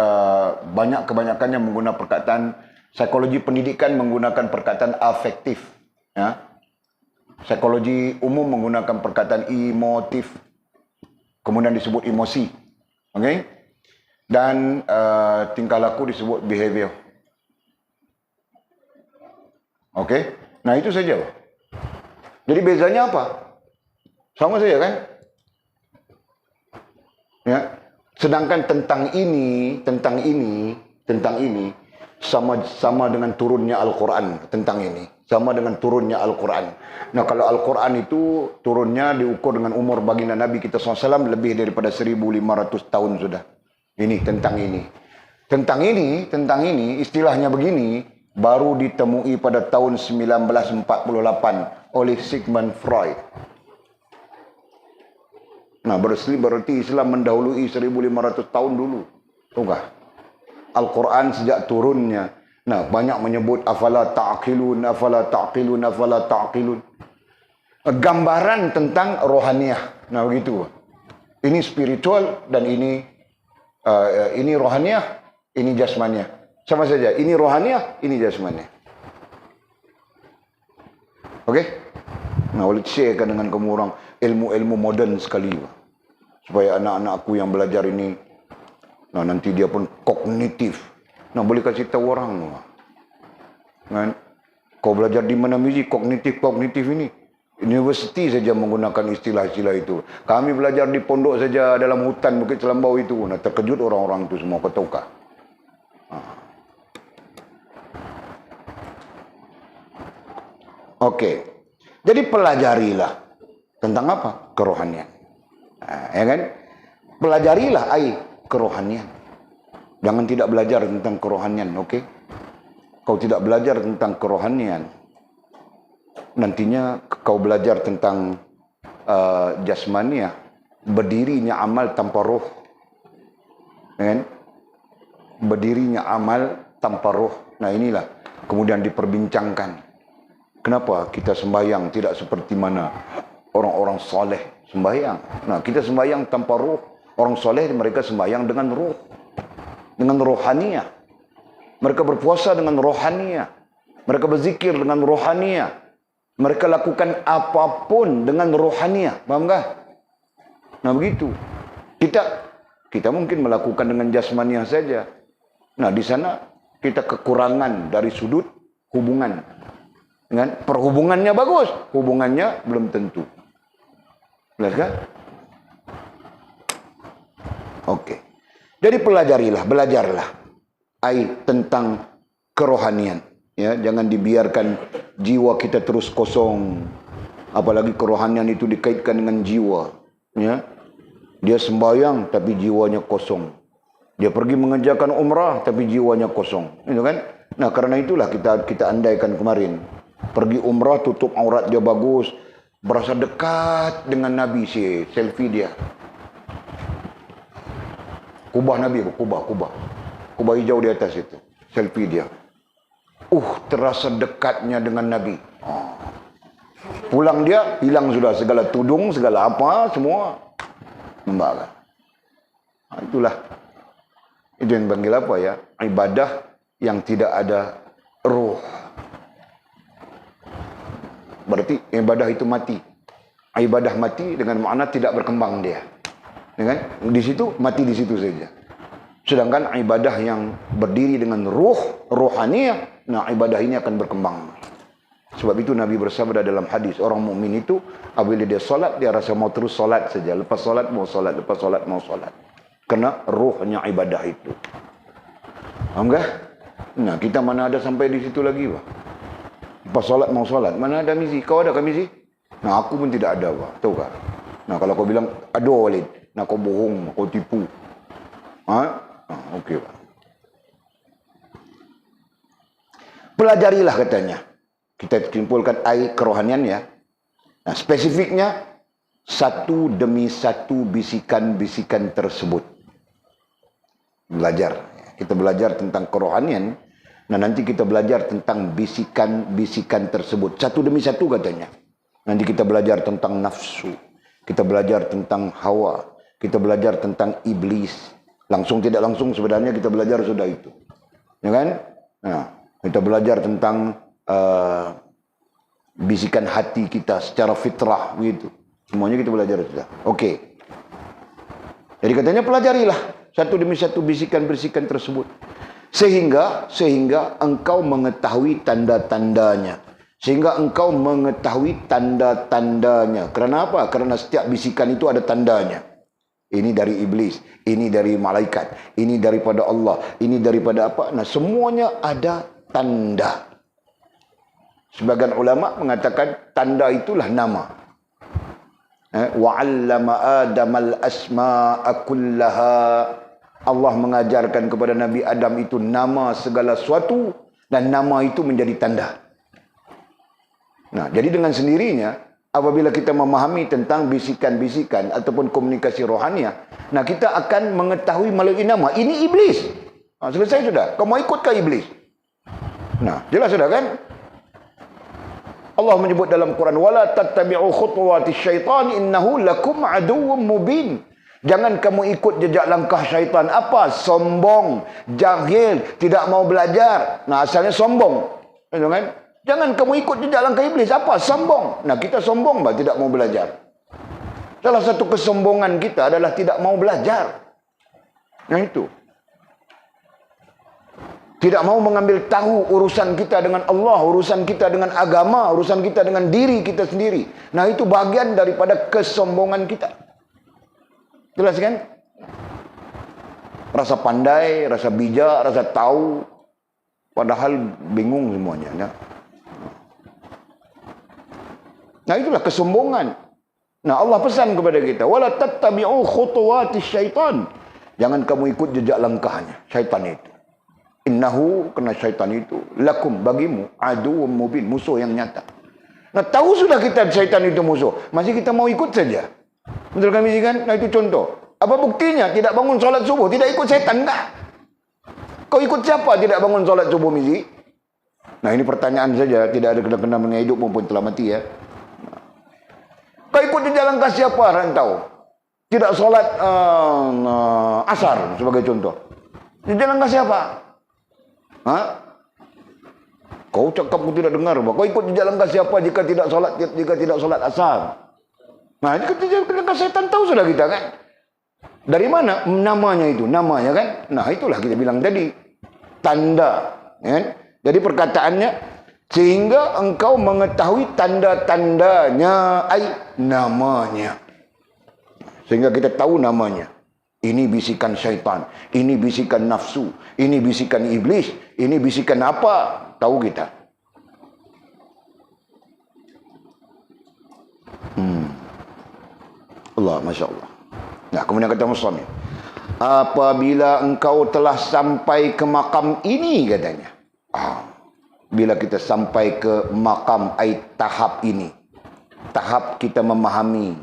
kebanyakannya menggunakan perkataan psikologi pendidikan menggunakan perkataan afektif, ya. Psikologi umum menggunakan perkataan emotif. kemudian disebut emosi. Okey? Dan tingkah laku disebut behavior. Okey? Nah, itu saja. Jadi bezanya apa? Sama saja kan? Ya. Sedangkan tentang ini sama dengan turunnya Al-Quran tentang ini. Sama dengan turunnya Al-Quran. Nah, kalau Al-Quran itu turunnya diukur dengan umur baginda Nabi kita SAW lebih daripada 1.500 tahun sudah. Ini tentang ini. Tentang ini, istilahnya begini, baru ditemui pada tahun 1948 oleh Sigmund Freud. Nah, berarti Islam mendahului 1.500 tahun dulu. Tahu Al-Quran sejak turunnya. Nah, banyak menyebut afala ta'qilun, afala ta'qilun, afala ta'qilun. Gambaran tentang rohaniah. Nah, begitu. Ini spiritual dan ini rohaniah, ini jasmaniah. Sama saja, ini rohaniah, ini jasmaniah. Okey? Nah, boleh sharekan dengan kamu orang ilmu-ilmu moden sekali. Supaya anak-anakku yang belajar ini, nah nanti dia pun kognitif. Nah, boleh kasih tahu orang. Kan? Kau belajar di mana Mizi? Kognitif ini. Universiti saja menggunakan istilah-istilah itu. Kami belajar di pondok saja dalam hutan Bukit Selambau itu. Nah, terkejut orang-orang itu semua. Kau tahukah? Okey. Jadi pelajarilah tentang apa? Kerohanian. Ya kan? Pelajarilah kerohanian. Jangan tidak belajar tentang kerohanian, okey? Kau tidak belajar tentang kerohanian, nantinya kau belajar tentang jasmaniah, berdirinya amal tanpa roh. Kan? Berdirinya amal tanpa roh. Nah, inilah kemudian diperbincangkan. Kenapa kita sembahyang tidak seperti mana orang-orang soleh sembahyang? Nah, kita sembahyang tanpa roh. Orang soleh mereka sembahyang dengan roh. Dengan rohaniah. Mereka berpuasa dengan rohaniah. Mereka berzikir dengan rohaniah. Mereka lakukan apapun dengan rohaniah. Faham tak? Nah, begitu. Kita mungkin melakukan dengan jasmaniah saja. Nah, di sana kita kekurangan dari sudut hubungan. Kan? Perhubungannya bagus, hubungannya belum tentu. Jelas kan? Okey. Jadi belajarlah tentang kerohanian. Ya, jangan dibiarkan jiwa kita terus kosong. Apalagi kerohanian itu dikaitkan dengan jiwa. Ya, dia sembahyang tapi jiwanya kosong. Dia pergi mengerjakan umrah tapi jiwanya kosong. Itu kan? Nah, karena itulah kita andaikan kemarin. Pergi umrah tutup aurat dia bagus, berasa dekat dengan Nabi, selfie dia. Kubah Nabi, kubah hijau di atas itu, selfie dia. Terasa dekatnya dengan Nabi. Pulang dia, hilang sudah segala tudung, segala apa, semua membara. Itulah. Itu yang panggil apa ya? Ibadah yang tidak ada ruh. Berarti ibadah itu mati. Ibadah mati dengan makna tidak berkembang dia. Ya kan? Di situ, mati di situ saja. Sedangkan ibadah yang berdiri dengan rohaniah, nah ibadah ini akan berkembang. Sebab itu Nabi bersabda dalam hadis, orang mukmin itu apabila dia solat, dia rasa mau terus solat saja. Lepas solat mau solat, lepas solat mau solat. Kerana ruhnya ibadah itu. Faham tak? Nah, kita mana ada sampai di situ lagi, Pak? Lepas solat mau solat. Mana ada Mizi? Kau ada ke Mizi? Nah, aku pun tidak ada, Pak. Tahu tak? Nah, kalau kau bilang, aduh Walid. Nah, kau bohong, kau tipu. Okey, Pak. Pelajarilah katanya. Kita simpulkan kerohanian ya. Nah, spesifiknya satu demi satu bisikan-bisikan tersebut. Belajar. Kita belajar tentang kerohanian. Nah, nanti kita belajar tentang bisikan-bisikan tersebut. Satu demi satu katanya. Nanti kita belajar tentang nafsu. Kita belajar tentang hawa. Kita belajar tentang iblis. Langsung tidak langsung sebenarnya kita belajar sudah itu. Ya kan? Nah, kita belajar tentang bisikan hati kita secara fitrah begitu. Semuanya kita belajar sudah. Okey. Jadi katanya pelajarilah satu demi satu bisikan-bisikan tersebut. Sehingga engkau mengetahui tanda-tandanya. Sehingga engkau mengetahui tanda-tandanya. Kerana apa? Kerana setiap bisikan itu ada tandanya. Ini dari iblis, ini dari malaikat, ini daripada Allah, ini daripada apa? Nah, semuanya ada tanda. Sebagian ulama mengatakan tanda itulah nama. Wa 'allama Adamal asma'a kullaha. Allah mengajarkan kepada Nabi Adam itu nama segala sesuatu dan nama itu menjadi tanda. Nah, jadi dengan sendirinya apabila kita memahami tentang bisikan-bisikan ataupun komunikasi rohaniah, nah kita akan mengetahui melalui nama ini iblis. Nah, selesai sudah. Kau mau ikut ke iblis? Nah, jelas sudah kan? Allah menyebut dalam Quran, wala tattabi'u khutuwati syaitan innahu lakum aduwwum mubin. Jangan kamu ikut jejak langkah syaitan. Apa? Sombong, jahil, tidak mau belajar. Nah, asalnya sombong. Kan? Jangan kamu ikut jejak langkah iblis. Apa? Sombong. Nah, kita sombong, tidak mau belajar. Salah satu kesombongan kita adalah tidak mau belajar. Nah, itu. Tidak mau mengambil tahu urusan kita dengan Allah, urusan kita dengan agama, urusan kita dengan diri kita sendiri. Nah, itu bagian daripada kesombongan kita. Jelas kan? Rasa pandai, rasa bijak, rasa tahu, padahal bingung semuanya. Ya? Nah, itulah kesombongan. Nah, Allah pesan kepada kita, wala tattabi'u khutuwati syaitan. Jangan kamu ikut jejak langkahnya syaitan itu. Innahu, kena syaitan itu lakum, bagimu, aduwwum mubin, musuh yang nyata. Nah, tahu sudah kita syaitan itu musuh, masih kita mau ikut saja. Betul kan kan? Nah, itu contoh. Apa buktinya? Tidak bangun solat subuh, tidak ikut setan enggak? Kau ikut siapa tidak bangun solat subuh, Mizi? Nah, ini pertanyaan saja, tidak ada kena-kena dengan hidup maupun telah mati ya. Kau ikut di jalan ke siapa rantau? Tidak solat asar sebagai contoh. Di jalan ke siapa? Ha? Kau cakap aku tidak dengar. Kau ikut di jalan ke siapa jika tidak solat asar? Nah, ketika setan tahu sudah kita kan. Dari mana namanya itu? Namanya kan. Nah, itulah kita bilang tadi. Tanda. Kan? Jadi perkataannya, sehingga engkau mengetahui tanda-tandanya, namanya. Sehingga kita tahu namanya. Ini bisikan syaitan. Ini bisikan nafsu. Ini bisikan iblis. Ini bisikan apa? Tahu kita. Allah, Masya Allah. Nah, kemudian kata Muslim, apabila engkau telah sampai ke makam ini, katanya. Bila kita sampai ke makam, tahap ini. Tahap kita memahami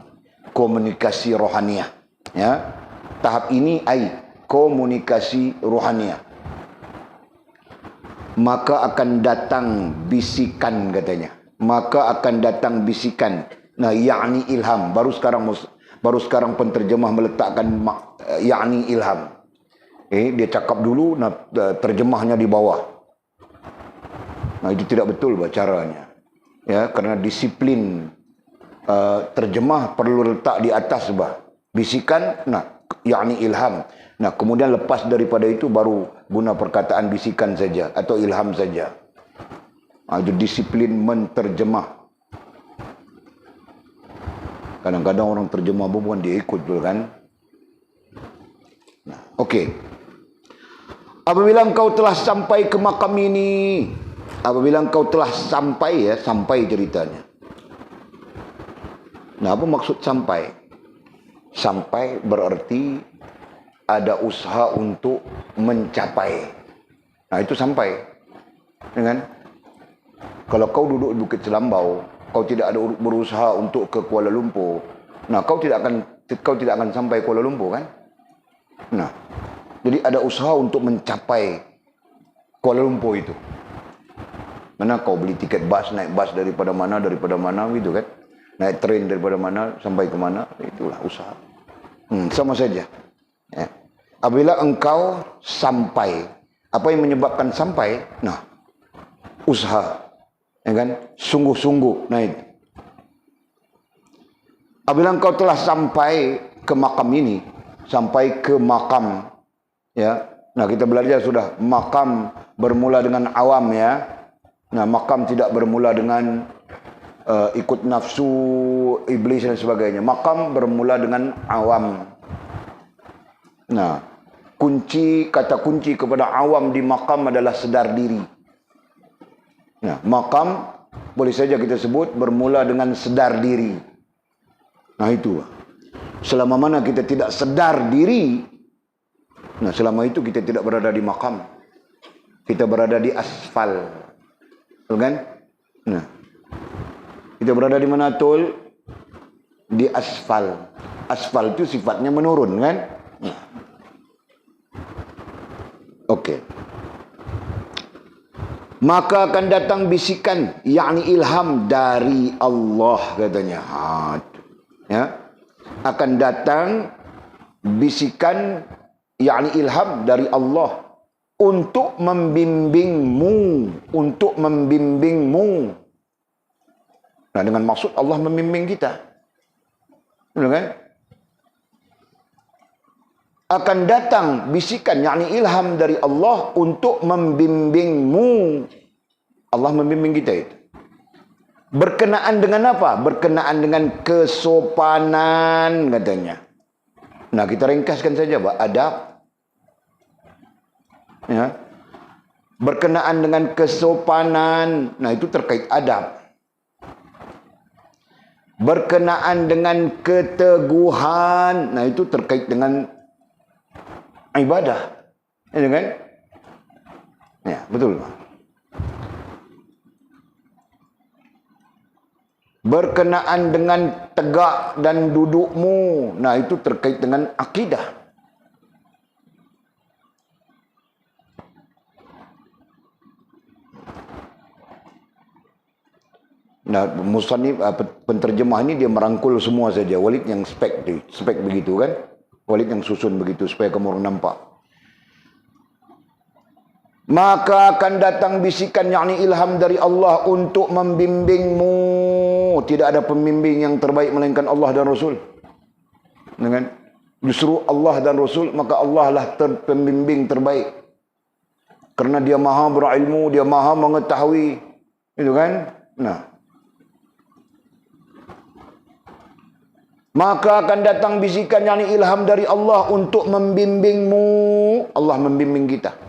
komunikasi rohaniah. Ya. Tahap ini, komunikasi rohaniah. Maka akan datang bisikan, katanya. Maka akan datang bisikan. Nah, yakni ilham. Baru sekarang penterjemah meletakkan yakni ilham. Dia cakap dulu, nah, terjemahnya di bawah. Nah, itu tidak betul caranya. Ya, karena disiplin terjemah perlu letak di atas bisikan, nah, yakni ilham. Nah, kemudian lepas daripada itu baru guna perkataan bisikan saja atau ilham saja. Nah, itu disiplin menterjemah. Kadang-kadang orang terjemah bukan dia ikut betul kan? Nah, okey. Apabila engkau telah sampai ke makam ini, apabila engkau telah sampai ceritanya. Nah, apa maksud sampai? Sampai berarti ada usaha untuk mencapai. Nah, itu sampai. Kan? Kalau kau duduk di Bukit Selambau, kau tidak ada berusaha untuk ke Kuala Lumpur. Nah, kau tidak akan sampai Kuala Lumpur kan? Nah, jadi ada usaha untuk mencapai Kuala Lumpur itu. Mana kau beli tiket bas, naik bas daripada mana gitu kan? Naik train daripada mana sampai ke mana, itulah usaha. Sama saja. Ya. Apabila engkau sampai, apa yang menyebabkan sampai? Nah, usaha. Ya kan? Sungguh-sungguh. Nah, itu. Apabila engkau telah sampai ke makam ini, sampai ke makam. Ya. Nah, kita belajar sudah makam bermula dengan awam ya. Nah, makam tidak bermula dengan ikut nafsu iblis dan sebagainya. Makam bermula dengan awam. Nah, kata kunci kepada awam di makam adalah sedar diri. Nah, makam boleh saja kita sebut bermula dengan sedar diri. Nah, itu. Selama mana kita tidak sedar diri, nah selama itu kita tidak berada di makam. Kita berada di asfal. Betul kan? Nah, kita berada di mana, Tul? Di asfal. Asfal itu sifatnya menurun kan? Nah. Okey. Maka akan datang bisikan, yakni ilham dari Allah katanya. Ya. Akan datang bisikan, yakni ilham dari Allah untuk membimbingmu, untuk membimbingmu. Nah, dengan maksud Allah membimbing kita. Betul kan? Akan datang bisikan, yakni ilham dari Allah untuk membimbingmu. Allah membimbing kita itu. Berkenaan dengan apa? Berkenaan dengan kesopanan katanya. Nah, kita ringkaskan saja, Pak. Adab. Ya. Berkenaan dengan kesopanan. Nah, itu terkait adab. Berkenaan dengan keteguhan. Nah, itu terkait dengan ibadah. Ya kan? Ya, betul, Pak. Berkenaan dengan tegak dan dudukmu. Nah, itu terkait dengan akidah. Nah, musannif penterjemah ini dia merangkul semua saja. Walid yang spek begitu kan? Walid yang susun begitu supaya kamu orang nampak. Maka akan datang bisikan, yakni ilham dari Allah untuk membimbingmu. Tidak ada pembimbing yang terbaik melainkan Allah dan Rasul. Dengan justru Allah dan Rasul, maka Allah lah pembimbing terbaik. Kerana dia maha berilmu, dia maha mengetahui. Itu kan? Nah. Maka akan datang bisikan, yakni ilham dari Allah untuk membimbingmu. Allah membimbing kita.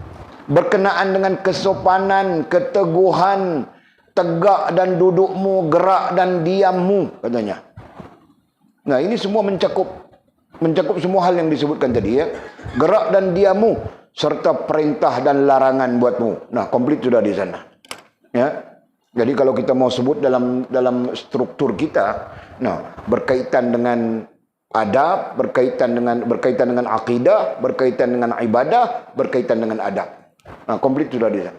Berkenaan dengan kesopanan, keteguhan, tegak dan dudukmu, gerak dan diammu, katanya. Nah, ini semua mencakup semua hal yang disebutkan tadi ya. Gerak dan diammu serta perintah dan larangan buatmu. Nah, komplit sudah di sana. Ya. Jadi kalau kita mau sebut dalam struktur kita, nah, berkaitan dengan adab, berkaitan dengan akidah, berkaitan dengan ibadah, berkaitan dengan adab. Nah, komplit sudah di sana.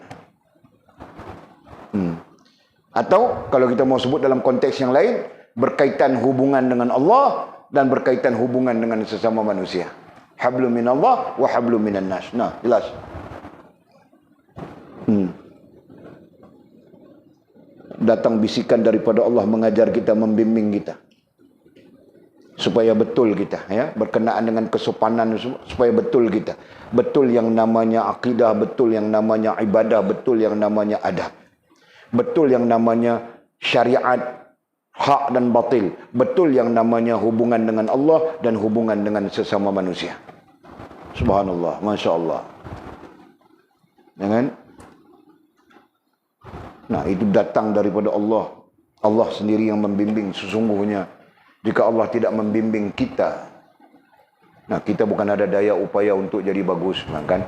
Atau kalau kita mau sebut dalam konteks yang lain, berkaitan hubungan dengan Allah dan berkaitan hubungan dengan sesama manusia. Hablum minallah wa hablum minan nas. Nah, jelas. Datang bisikan daripada Allah mengajar kita, membimbing kita. Supaya betul kita, ya, berkenaan dengan kesopanan, supaya betul kita. Betul yang namanya akidah, betul yang namanya ibadah, betul yang namanya adab. Betul yang namanya syariat, hak dan batil. Betul yang namanya hubungan dengan Allah dan hubungan dengan sesama manusia. Subhanallah, Masya Allah. Jangan? Nah, itu datang daripada Allah. Allah sendiri yang membimbing. Sesungguhnya, jika Allah tidak membimbing kita, nah, kita bukan ada daya upaya untuk jadi bagus, kan?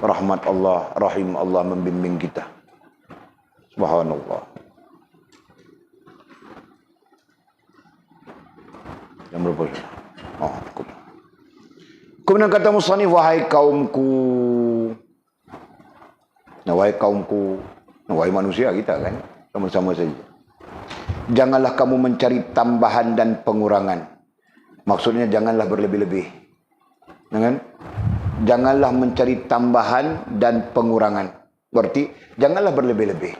Rahmat Allah, rahim Allah membimbing kita. Subhanallah. Yang berapa? Oh, cukup. Kemudian kata musannif, wahai kaumku. Nah, wahai kaumku, nah, wahai manusia kita kan, sama-sama saja. Janganlah kamu mencari tambahan dan pengurangan. Maksudnya janganlah berlebih-lebih. Kan? Janganlah mencari tambahan dan pengurangan. Berarti janganlah berlebih-lebih.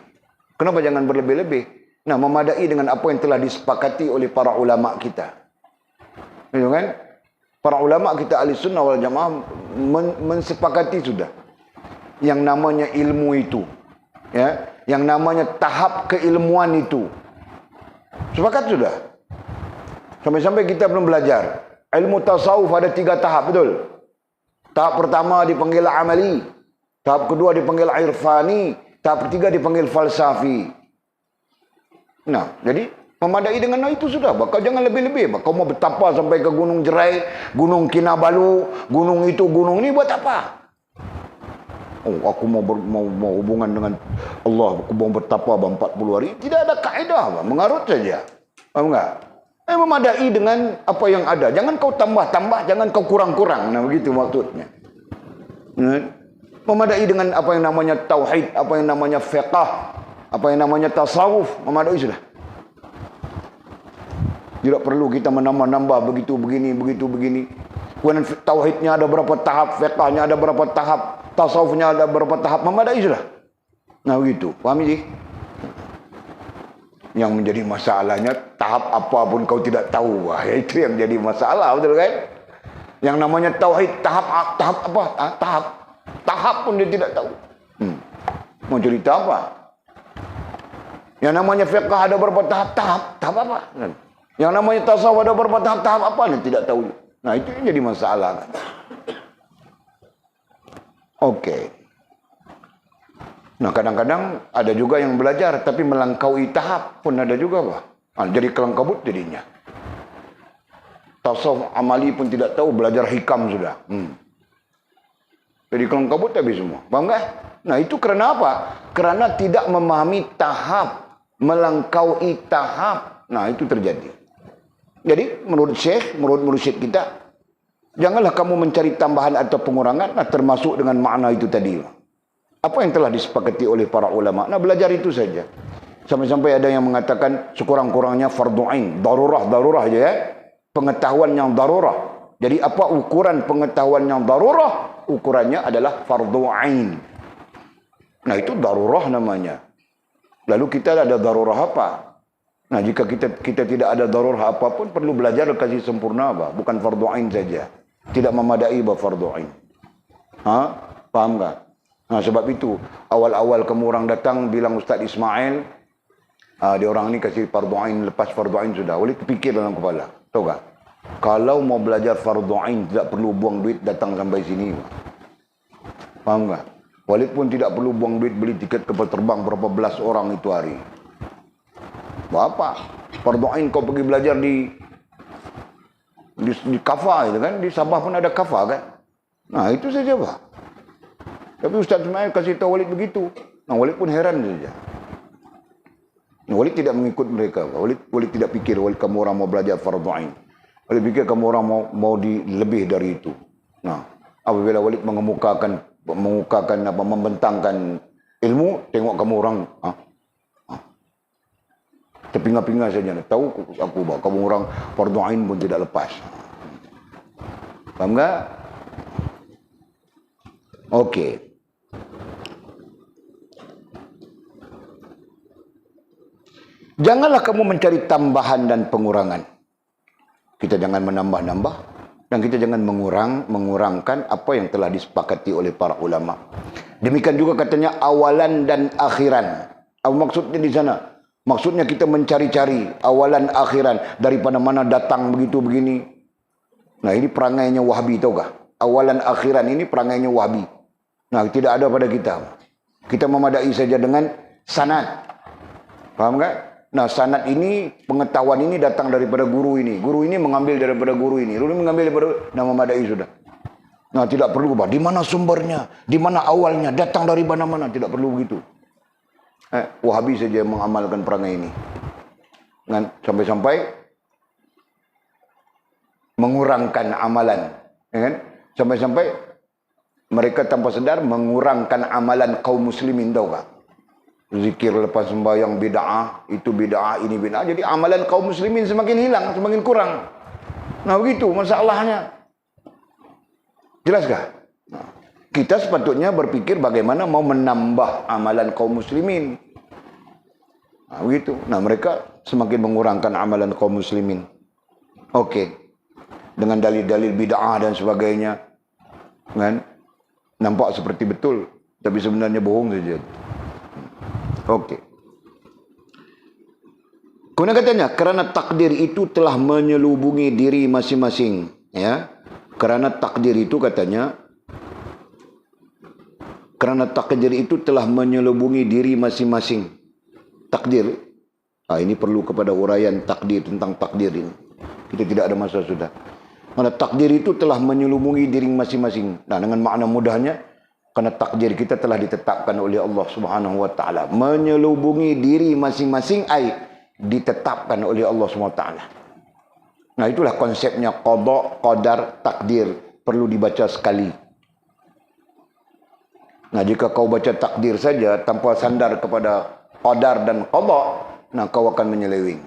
Kenapa jangan berlebih-lebih? Nah, memadai dengan apa yang telah disepakati oleh para ulama kita. Gitu kan? Para ulama kita ahli sunnah wal jamaah mensepakati sudah yang namanya ilmu itu, ya, yang namanya tahap keilmuan itu. Sepakat sudah. Sampai-sampai kita belum belajar. Ilmu tasawuf ada 3 tahap, betul? Tahap pertama dipanggil amali, tahap kedua dipanggil irfani, tahap ketiga dipanggil falsafi. Nah, jadi memadai dengan itu sudah. Bakal jangan lebih-lebih. Kau mau bertapa sampai ke Gunung Jerai, Gunung Kinabalu, gunung itu, gunung ini buat apa? Oh, aku mau hubungan dengan Allah, aku mau bertapa 40 hari. Tidak ada kaedah, mengarut saja. Paham enggak? Memadai dengan apa yang ada. Jangan kau tambah-tambah, jangan kau kurang-kurang. Nah, begitu maksudnya. Memadai dengan apa yang namanya tauhid, apa yang namanya fiqh, apa yang namanya tasawuf, memadai sudah. Tidak perlu kita menambah-nambah begitu begini. Kemudian tauhidnya ada berapa tahap, fiqhnya ada berapa tahap, tasawufnya ada berapa tahap, memadai sudah. Nah begitu, paham sih? Yang menjadi masalahnya tahap apapun kau tidak tahu. Wah, itu yang jadi masalah, betul kan? Yang namanya tauhid tahap apa? Tahap pun dia tidak tahu. Mau cerita apa? Yang namanya fiqh ada berapa tahap apa? Yang namanya tasawuf ada berapa tahap apa? Dia tidak tahu. Nah, itu yang jadi masalah kan. Oke. Nah, kadang-kadang ada juga yang belajar tapi melangkaui tahap pun ada juga, Pak. Nah, jadi kelangkabut jadinya. Tasawuf amali pun tidak tahu, belajar hikam sudah. Jadi kelangkabut habis semua. Paham enggak? Nah, itu karena apa? Karena tidak memahami tahap, melangkaui tahap. Nah, itu terjadi. Jadi, menurut Syekh, menurut mursyid kita, janganlah kamu mencari tambahan atau pengurangan, nah, termasuk dengan makna itu tadi. Apa yang telah disepakati oleh para ulama? Nah, belajar itu saja. Sampai-sampai ada yang mengatakan sekurang-kurangnya fardu ain, darurah aja ya. Pengetahuan yang darurah. Jadi apa ukuran pengetahuan yang darurah? Ukurannya adalah fardu ain. Nah, itu darurah namanya. Lalu kita ada darurah apa? Nah, jika kita tidak ada darurah apapun, perlu belajar kasih sempurna, apa? Bukan fardu ain saja. Tidak memadai fardu ain. Paham tak? Nah, sebab itu awal-awal kamu orang datang bilang Ustaz Ismail, dia orang ini kasih fardu ain, lepas fardu ain sudah. Boleh terfikir dalam kepala. Tahu tak? Kalau mau belajar fardu ain tidak perlu buang duit datang sampai sini. Paham tak? Walaupun tidak perlu buang duit beli tiket kapal terbang berapa belas orang itu hari. Apa? Fardu ain kau pergi belajar di kafa itu kan, di Sabah pun ada kafa kan. Nah, itu saja, Pak. Tapi Ustaz Ismail kasih tahu Walid begitu. Nah, Walid pun heran saja. Nah, Walid tidak mengikut mereka. Walid tidak fikir Walid kamu orang mau belajar fardu ain. Walid fikir kamu orang mau lebih dari itu. Nah, apabila Walid mengemukakan membentangkan ilmu, tengok kamu orang terpinga-pinga saja. Tahu aku bahawa kamu orang fardu ain pun tidak lepas. Faham tak? Okey. Janganlah kamu mencari tambahan dan pengurangan. Kita jangan menambah-nambah dan kita jangan mengurangkan apa yang telah disepakati oleh para ulama. Demikian juga katanya awalan dan akhiran. Apa maksudnya di sana? Maksudnya kita mencari-cari awalan akhiran daripada mana datang begitu begini. Nah, ini perangainya Wahabi, tahu kah? Awalan akhiran ini perangainya Wahabi. Nah, tidak ada pada kita. Kita memadai saja dengan sanad. Paham tak? Nah, sanad ini, pengetahuan ini datang daripada guru ini. Guru ini mengambil daripada guru ini. Guru ini mengambil daripada, nah memadai sudah. Nah, tidak perlu, Pak. Di mana sumbernya? Di mana awalnya? Datang dari mana-mana? Tidak perlu begitu. Wahabi saja mengamalkan perangai ini. Sampai-sampai mengurangkan amalan. Ya kan? Sampai-sampai mereka tanpa sedar mengurangkan amalan kaum muslimin, tahu tak? Zikir lepas sembahyang bid'ah, itu bid'ah, ini bid'ah. Jadi amalan kaum muslimin semakin hilang, semakin kurang. Nah, begitu masalahnya. Jelaskah? Nah, kita sepatutnya berpikir bagaimana mau menambah amalan kaum muslimin. Nah, begitu. Nah, mereka semakin mengurangkan amalan kaum muslimin. Okey. dengan dalil-dalil bid'ah dan sebagainya, kan? Nampak seperti betul, tapi sebenarnya bohong saja. Okey. Kemudian katanya, kerana takdir itu telah menyelubungi diri masing-masing, ya. Kerana takdir itu katanya, kerana takdir itu telah menyelubungi diri masing-masing. Takdir, ini perlu kepada uraian takdir, tentang takdir ini. Kita tidak ada masa sudah. Kerana takdir itu telah menyelubungi diri masing-masing. Nah, dengan makna mudahnya, kerana takdir kita telah ditetapkan oleh Allah Subhanahu wa taala. Menyelubungi diri masing-masing ai ditetapkan oleh Allah Subhanahu wa taala. Nah, itulah konsepnya qada, qadar, takdir, perlu dibaca sekali. Nah, jika kau baca takdir saja tanpa sandar kepada qadar dan qada, nah kau akan menyeleweng.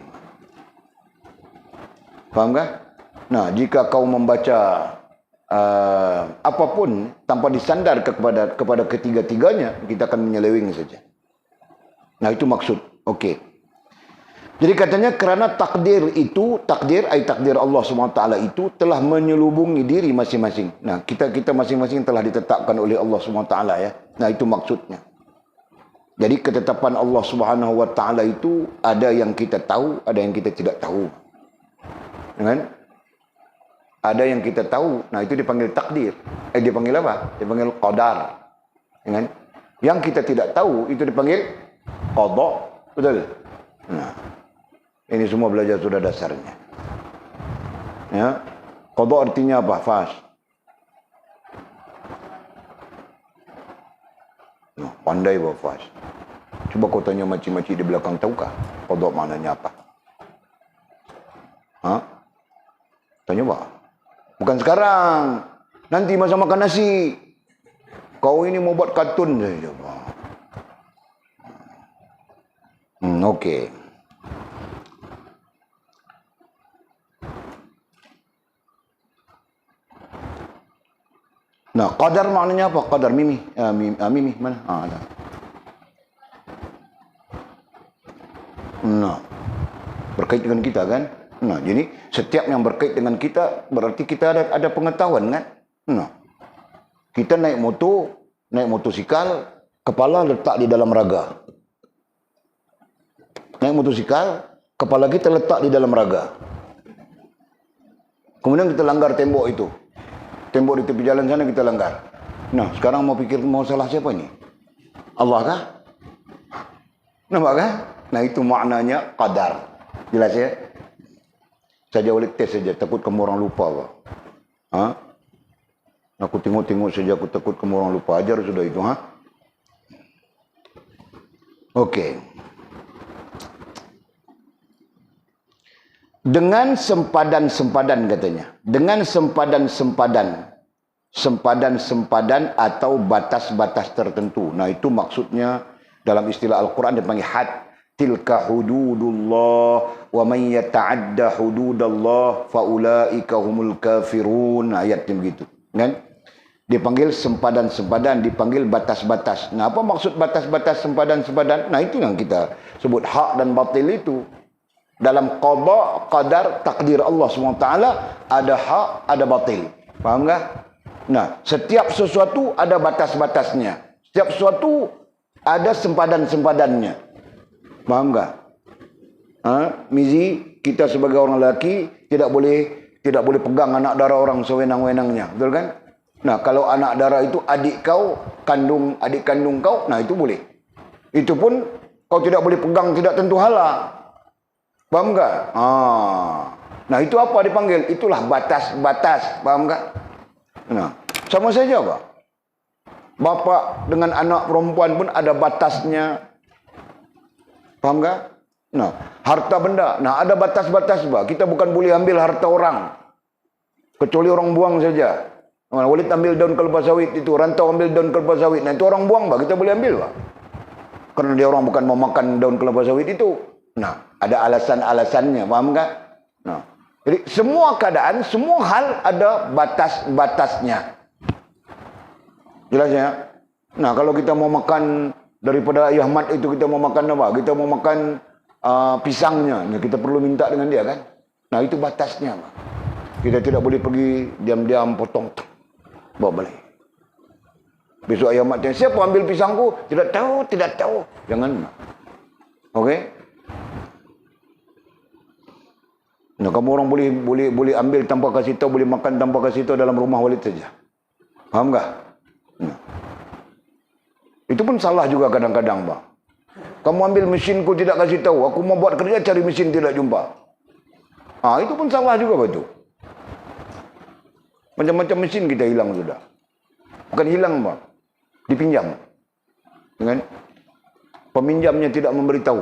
Faham tak? Nah, jika kau membaca apapun tanpa disandar kepada ketiga-tiganya, kita akan menyeleweng saja. Nah, itu maksud. Okey. Jadi katanya kerana takdir itu, takdir Allah SWT itu telah menyelubungi diri masing-masing. Nah, kita masing-masing telah ditetapkan oleh Allah SWT, ya. Nah, itu maksudnya. Jadi ketetapan Allah SWT itu ada yang kita tahu, ada yang kita tidak tahu. Kan? Ada yang kita tahu, nah itu dipanggil takdir. Dipanggil apa? Dipanggil qadar. Kan? Yang kita tidak tahu itu dipanggil qada. Betul? Nah, ini semua belajar sudah dasarnya. Ya. Qada artinya apa? Fas. Nah, pandai bawa fas. Cuba kau tanya makcik-makcik di belakang, tahukah qada maknanya apa? Tanya apa? Bukan sekarang. Nanti masa makan nasi. Kau ini mau buat kartun saja. Okey. Nah, qadar maknanya apa? Qadar mimi. Mimi mana? Ada. Nah, berkait dengan kita kan? Nah, jadi setiap yang berkait dengan kita berarti kita ada pengetahuan kan? Nah, kita naik motosikal, kepala letak di dalam raga. Naik motosikal, kepala kita letak di dalam raga. Kemudian kita langgar tembok itu. Tembok di tepi jalan sana kita langgar. Nah, sekarang mau pikir mau salah siapa ini? Allah kah? Nampak kah? Nah, itu maknanya qadar. Jelas ya? Saja boleh tes saja, takut kamu orang lupa, Pak. Aku tengok-tengok saja, aku takut kamu orang lupa. Ajar sudah itu, Okey. Dengan sempadan-sempadan katanya. Dengan sempadan-sempadan atau batas-batas tertentu. Nah, itu maksudnya dalam istilah Al-Quran dipanggil had. Tilka hududullah wa man yata'adda hududallah faulaika humul kafirun. Ayatnya begitu, kan? Dipanggil sempadan-sempadan, dipanggil batas-batas. Nah, apa maksud batas-batas, sempadan-sempadan? Nah, itu yang kita sebut hak dan batil itu. Dalam qada, qadar, takdir Allah SWT ada hak, ada batil. Faham tak? Nah, setiap sesuatu ada batas-batasnya. Setiap sesuatu ada sempadan-sempadannya. Faham tak? Mizi, kita sebagai orang lelaki tidak boleh pegang anak dara orang sewenang-wenangnya. Betul kan? Nah, kalau anak dara itu adik kau, adik kandung kau, nah itu boleh. Itu pun kau tidak boleh pegang, tidak tentu halal. Faham tak? Nah, itu apa dipanggil? Itulah batas-batas. Faham tak? Nah, sama saja apa? Bapa dengan anak perempuan pun ada batasnya. Faham tak? Nah, harta benda. Nah, ada batas-batas, Pak. Kita bukan boleh ambil harta orang. Kecuali orang buang saja. Walid ambil daun kelapa sawit itu. Rantau ambil daun kelapa sawit. Nah, itu orang buang, Pak. Kita boleh ambil, Pak. Karena dia orang bukan mau makan daun kelapa sawit itu. Nah, ada alasan-alasannya. Faham tak? Nah, jadi semua keadaan, semua hal ada batas-batasnya. Jelas ya? Nah, kalau kita mau makan daripada ayah mat itu, kita mau makan apa? Kita mau makan pisangnya. Nah, kita perlu minta dengan dia kan? Nah, itu batasnya, Pak. Kita tidak boleh pergi diam-diam potong, bawa balik. Besok ayam mak tanya, siapa ambil pisangku? Tidak tahu, tidak tahu. Jangan. Okey? Nah, kamu orang boleh ambil tanpa kasih tahu, boleh makan tanpa kasih tahu dalam rumah walid saja. Faham tak? Nah. Itu pun salah juga kadang-kadang, bang. Kamu ambil mesinku tidak kasih tahu, aku mau buat kerja cari mesin tidak jumpa. Itu pun salah juga betul. Macam-macam mesin kita hilang sudah. Bukan hilang, bang. Dipinjam. Kan? Peminjamnya tidak memberitahu.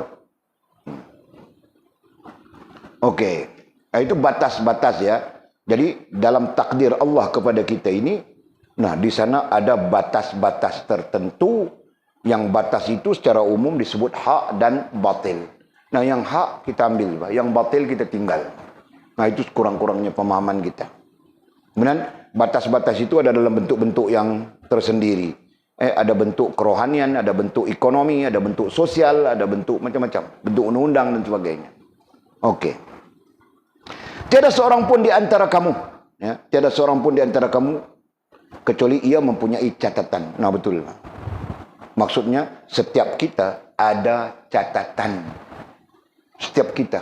Okey. Itu batas-batas ya. Jadi dalam takdir Allah kepada kita ini, nah di sana ada batas-batas tertentu, yang batas itu secara umum disebut hak dan batil. Nah yang hak kita ambil, yang batil kita tinggal. Nah itu kurang-kurangnya pemahaman kita. Kemudian batas-batas itu ada dalam bentuk-bentuk yang tersendiri. Ada bentuk kerohanian, ada bentuk ekonomi, ada bentuk sosial, ada bentuk macam-macam. Bentuk undang-undang dan sebagainya. Okey. Tiada seorang pun di antara kamu, ya, tiada seorang pun di antara kamu kecuali ia mempunyai catatan. Nah betul. Maksudnya setiap kita ada catatan. Setiap kita.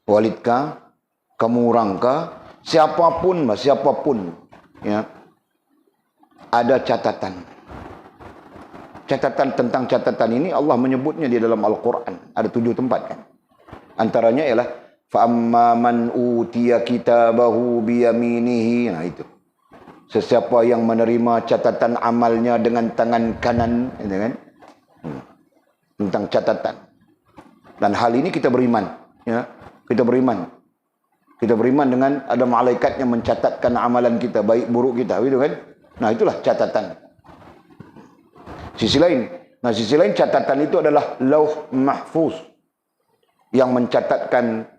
Walidkah, kamu orangkah, siapapun, ya, ada catatan. Catatan tentang catatan ini Allah menyebutnya di dalam Al-Quran. Ada 7 tempat kan. Antaranya ialah فَأَمَّا مَنْ أُوتِيَ كِتَابَهُ بِيَمِينِهِ. Nah itu. Sesiapa yang menerima catatan amalnya dengan tangan kanan, gitu kan? Tentang catatan. Dan hal ini kita beriman, ya. Kita beriman. Kita beriman dengan ada malaikat yang mencatatkan amalan kita, baik buruk kita, gitu kan? Nah, itulah catatan. Sisi lain, catatan itu adalah Lauh Mahfuz yang mencatatkan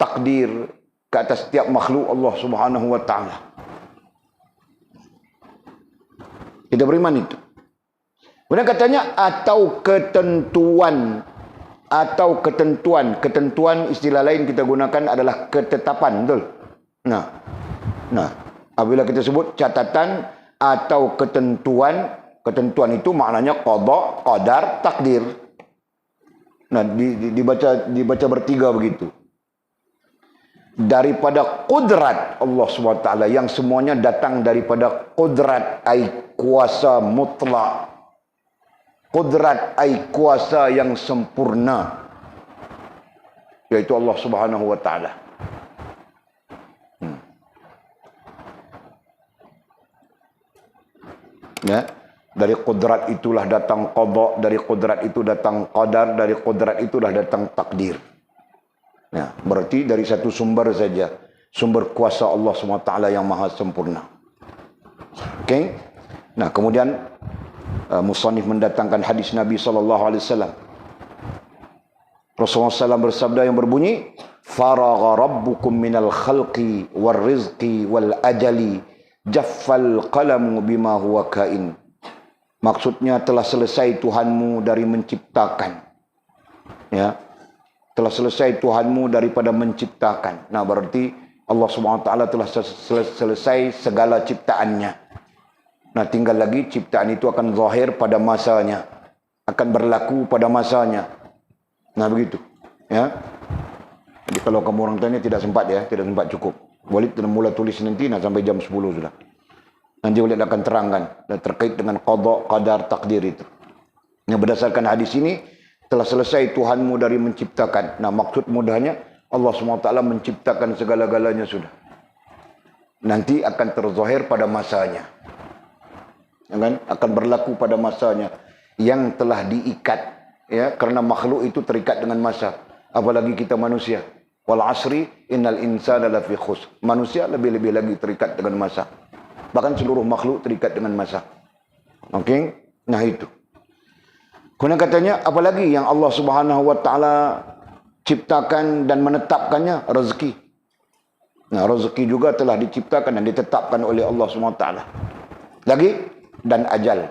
takdir ke atas setiap makhluk Allah Subhanahu wa taala. Kita beriman itu. Kemudian katanya atau ketentuan istilah lain kita gunakan adalah ketetapan, betul? Nah, apabila kita sebut catatan atau ketentuan itu maknanya qada, qadar, takdir. Nah, dibaca bertiga begitu. Daripada qudrat Allah SWT yang semuanya datang daripada qudrat ai kuasa mutlak. Qudrat ai kuasa yang sempurna, yaitu Allah Subhanahu wa taala. Ya, dari qudrat itulah datang qada, dari qudrat itu datang qadar, dari qudrat itulah datang takdir. Ya, berarti dari satu sumber saja, sumber kuasa Allah SWT yang maha sempurna. Okey. Nah, kemudian musannif mendatangkan hadis Nabi SAW. Rasulullah SAW bersabda yang berbunyi, faragha rabbukum minal khalqi wal rizqi wal ajali jaffal qalamu bima huwa kain. Maksudnya telah selesai Tuhanmu dari menciptakan. Ya, telah selesai Tuhanmu daripada menciptakan. Nah, berarti Allah SWT telah selesai segala ciptaannya. Nah, tinggal lagi ciptaan itu akan zahir pada masanya, akan berlaku pada masanya. Nah, begitu. Ya. Jadi kalau kamu orang tanya tidak sempat cukup. Walid sudah mula tulis nanti sampai jam 10 sudah. Nanti Walid akan terangkan terkait dengan qada, qadar, takdir itu. Yang berdasarkan hadis ini telah selesai Tuhanmu dari menciptakan. Nah, maksud mudahnya Allah SWT menciptakan segala-galanya sudah. Nanti akan terzahir pada masanya. Ya kan? Akan berlaku pada masanya yang telah diikat, ya, karena makhluk itu terikat dengan masa, apalagi kita manusia. Wal asri innal insana lafi khusr. Manusia lebih-lebih lagi terikat dengan masa. Bahkan seluruh makhluk terikat dengan masa. Okey? Nah itu. Kemudian katanya apalagi yang Allah Subhanahu wa taala ciptakan dan menetapkannya, rezeki. Nah, rezeki juga telah diciptakan dan ditetapkan oleh Allah Subhanahu wa taala. Lagi dan ajal.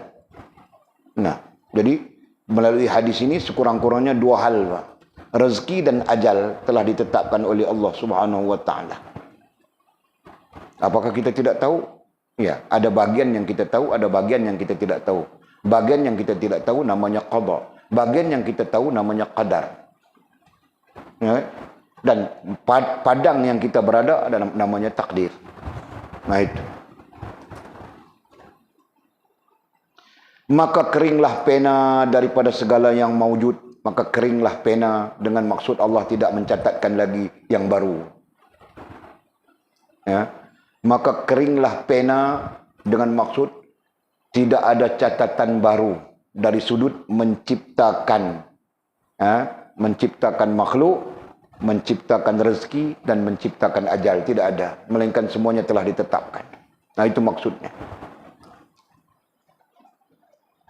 Nah, jadi melalui hadis ini sekurang-kurangnya 2 hal, Pak. Rezeki dan ajal telah ditetapkan oleh Allah Subhanahu wa taala. Apakah kita tidak tahu? Ya, ada bagian yang kita tahu, ada bagian yang kita tidak tahu. Bagian yang kita tidak tahu namanya qada. Bagian yang kita tahu namanya qadar. Ya. Dan padang yang kita berada ada namanya takdir. Nah itu. Maka keringlah pena daripada segala yang maujud. Maka keringlah pena dengan maksud Allah tidak mencatatkan lagi yang baru. Ya. Maka keringlah pena dengan maksud tidak ada catatan baru dari sudut menciptakan, menciptakan makhluk, menciptakan rezeki dan menciptakan ajal. Tidak ada, melainkan semuanya telah ditetapkan. Nah itu maksudnya.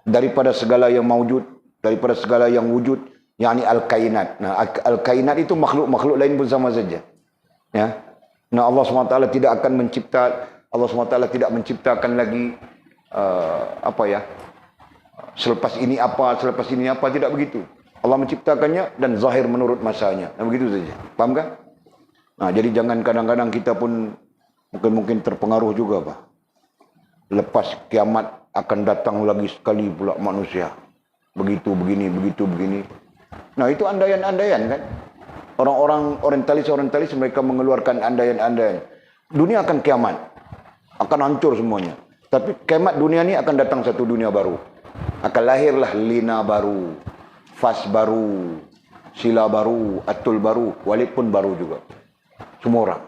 Daripada segala yang maujud, daripada segala yang wujud, yakni al-kainat. Nah al-kainat itu makhluk-makhluk lain pun sama saja. Ya. Nah Allah SWT tidak akan Allah SWT tidak menciptakan lagi selepas ini apa, tidak begitu. Allah menciptakannya dan zahir menurut masanya. Nah begitu saja. Paham kan? Nah jadi jangan kadang-kadang kita pun mungkin terpengaruh juga, Pak. Lepas kiamat akan datang lagi sekali pula manusia. Begitu begini. Nah itu andaian-andaian kan? Orang-orang orientalis mereka mengeluarkan andaian-andaian. Dunia akan kiamat. Akan hancur semuanya. Tapi kiamat dunia ini akan datang satu dunia baru. Akan lahirlah Lina baru. Fas baru. Sila baru. Atul baru. Walid pun baru juga. Semua orang.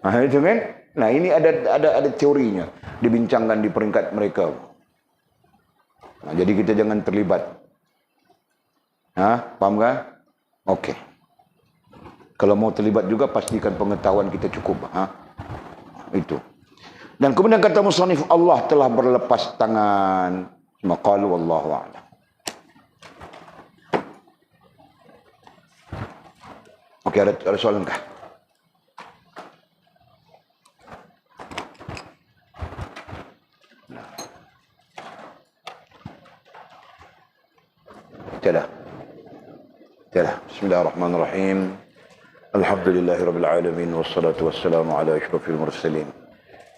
Nah itu kan? Nah ini ada teorinya. Dibincangkan di peringkat mereka. Nah, jadi kita jangan terlibat. Paham kan? Okey. Kalau mau terlibat juga, pastikan pengetahuan kita cukup. Itu. Dan kemudian kata musannif, Allah telah berlepas tangan. Maqalu wallahu a'lam. Okey, ada soalan kah? Tiada. Bismillahirrahmanirrahim. Alhamdulillahirabbil alamin wassalatu wassalamu ala asyrafil mursalin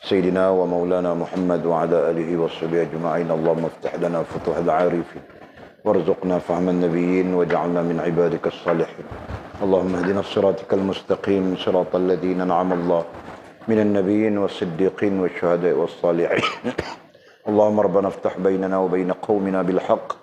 sayyidina wa maulana Muhammad wa ala alihi washabihi ajma'in. Allahumma iftah lana futuhal 'arifin warzuqna fahman nabiyyin waj'alna min ibadika as-salihin. Allahumma ihdina as-siratal mustaqim siratal ladzina an'ama Allah minan nabiyyin was-siddiqin wasyuhada'i was-salihin. Allahumma rabbana iftah bainana wa bain qaumina bil haqq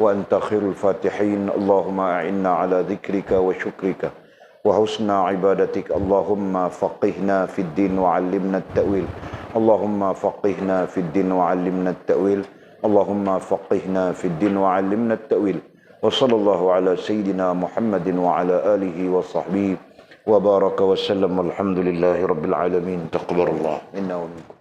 wa anta khairul fatihin. Allahumma a'inna ala dhikrika wa syukrika وحسن عبادتك. اللهم فقهنا في الدين وعلمنا التأويل. اللهم فقهنا في الدين وعلمنا التأويل. اللهم فقهنا في الدين وعلمنا التأويل. وصلى الله على سيدنا محمد وعلى آله وصحبه وبارك وسلم. والحمد لله رب العالمين. تقبل الله منا ومنكم.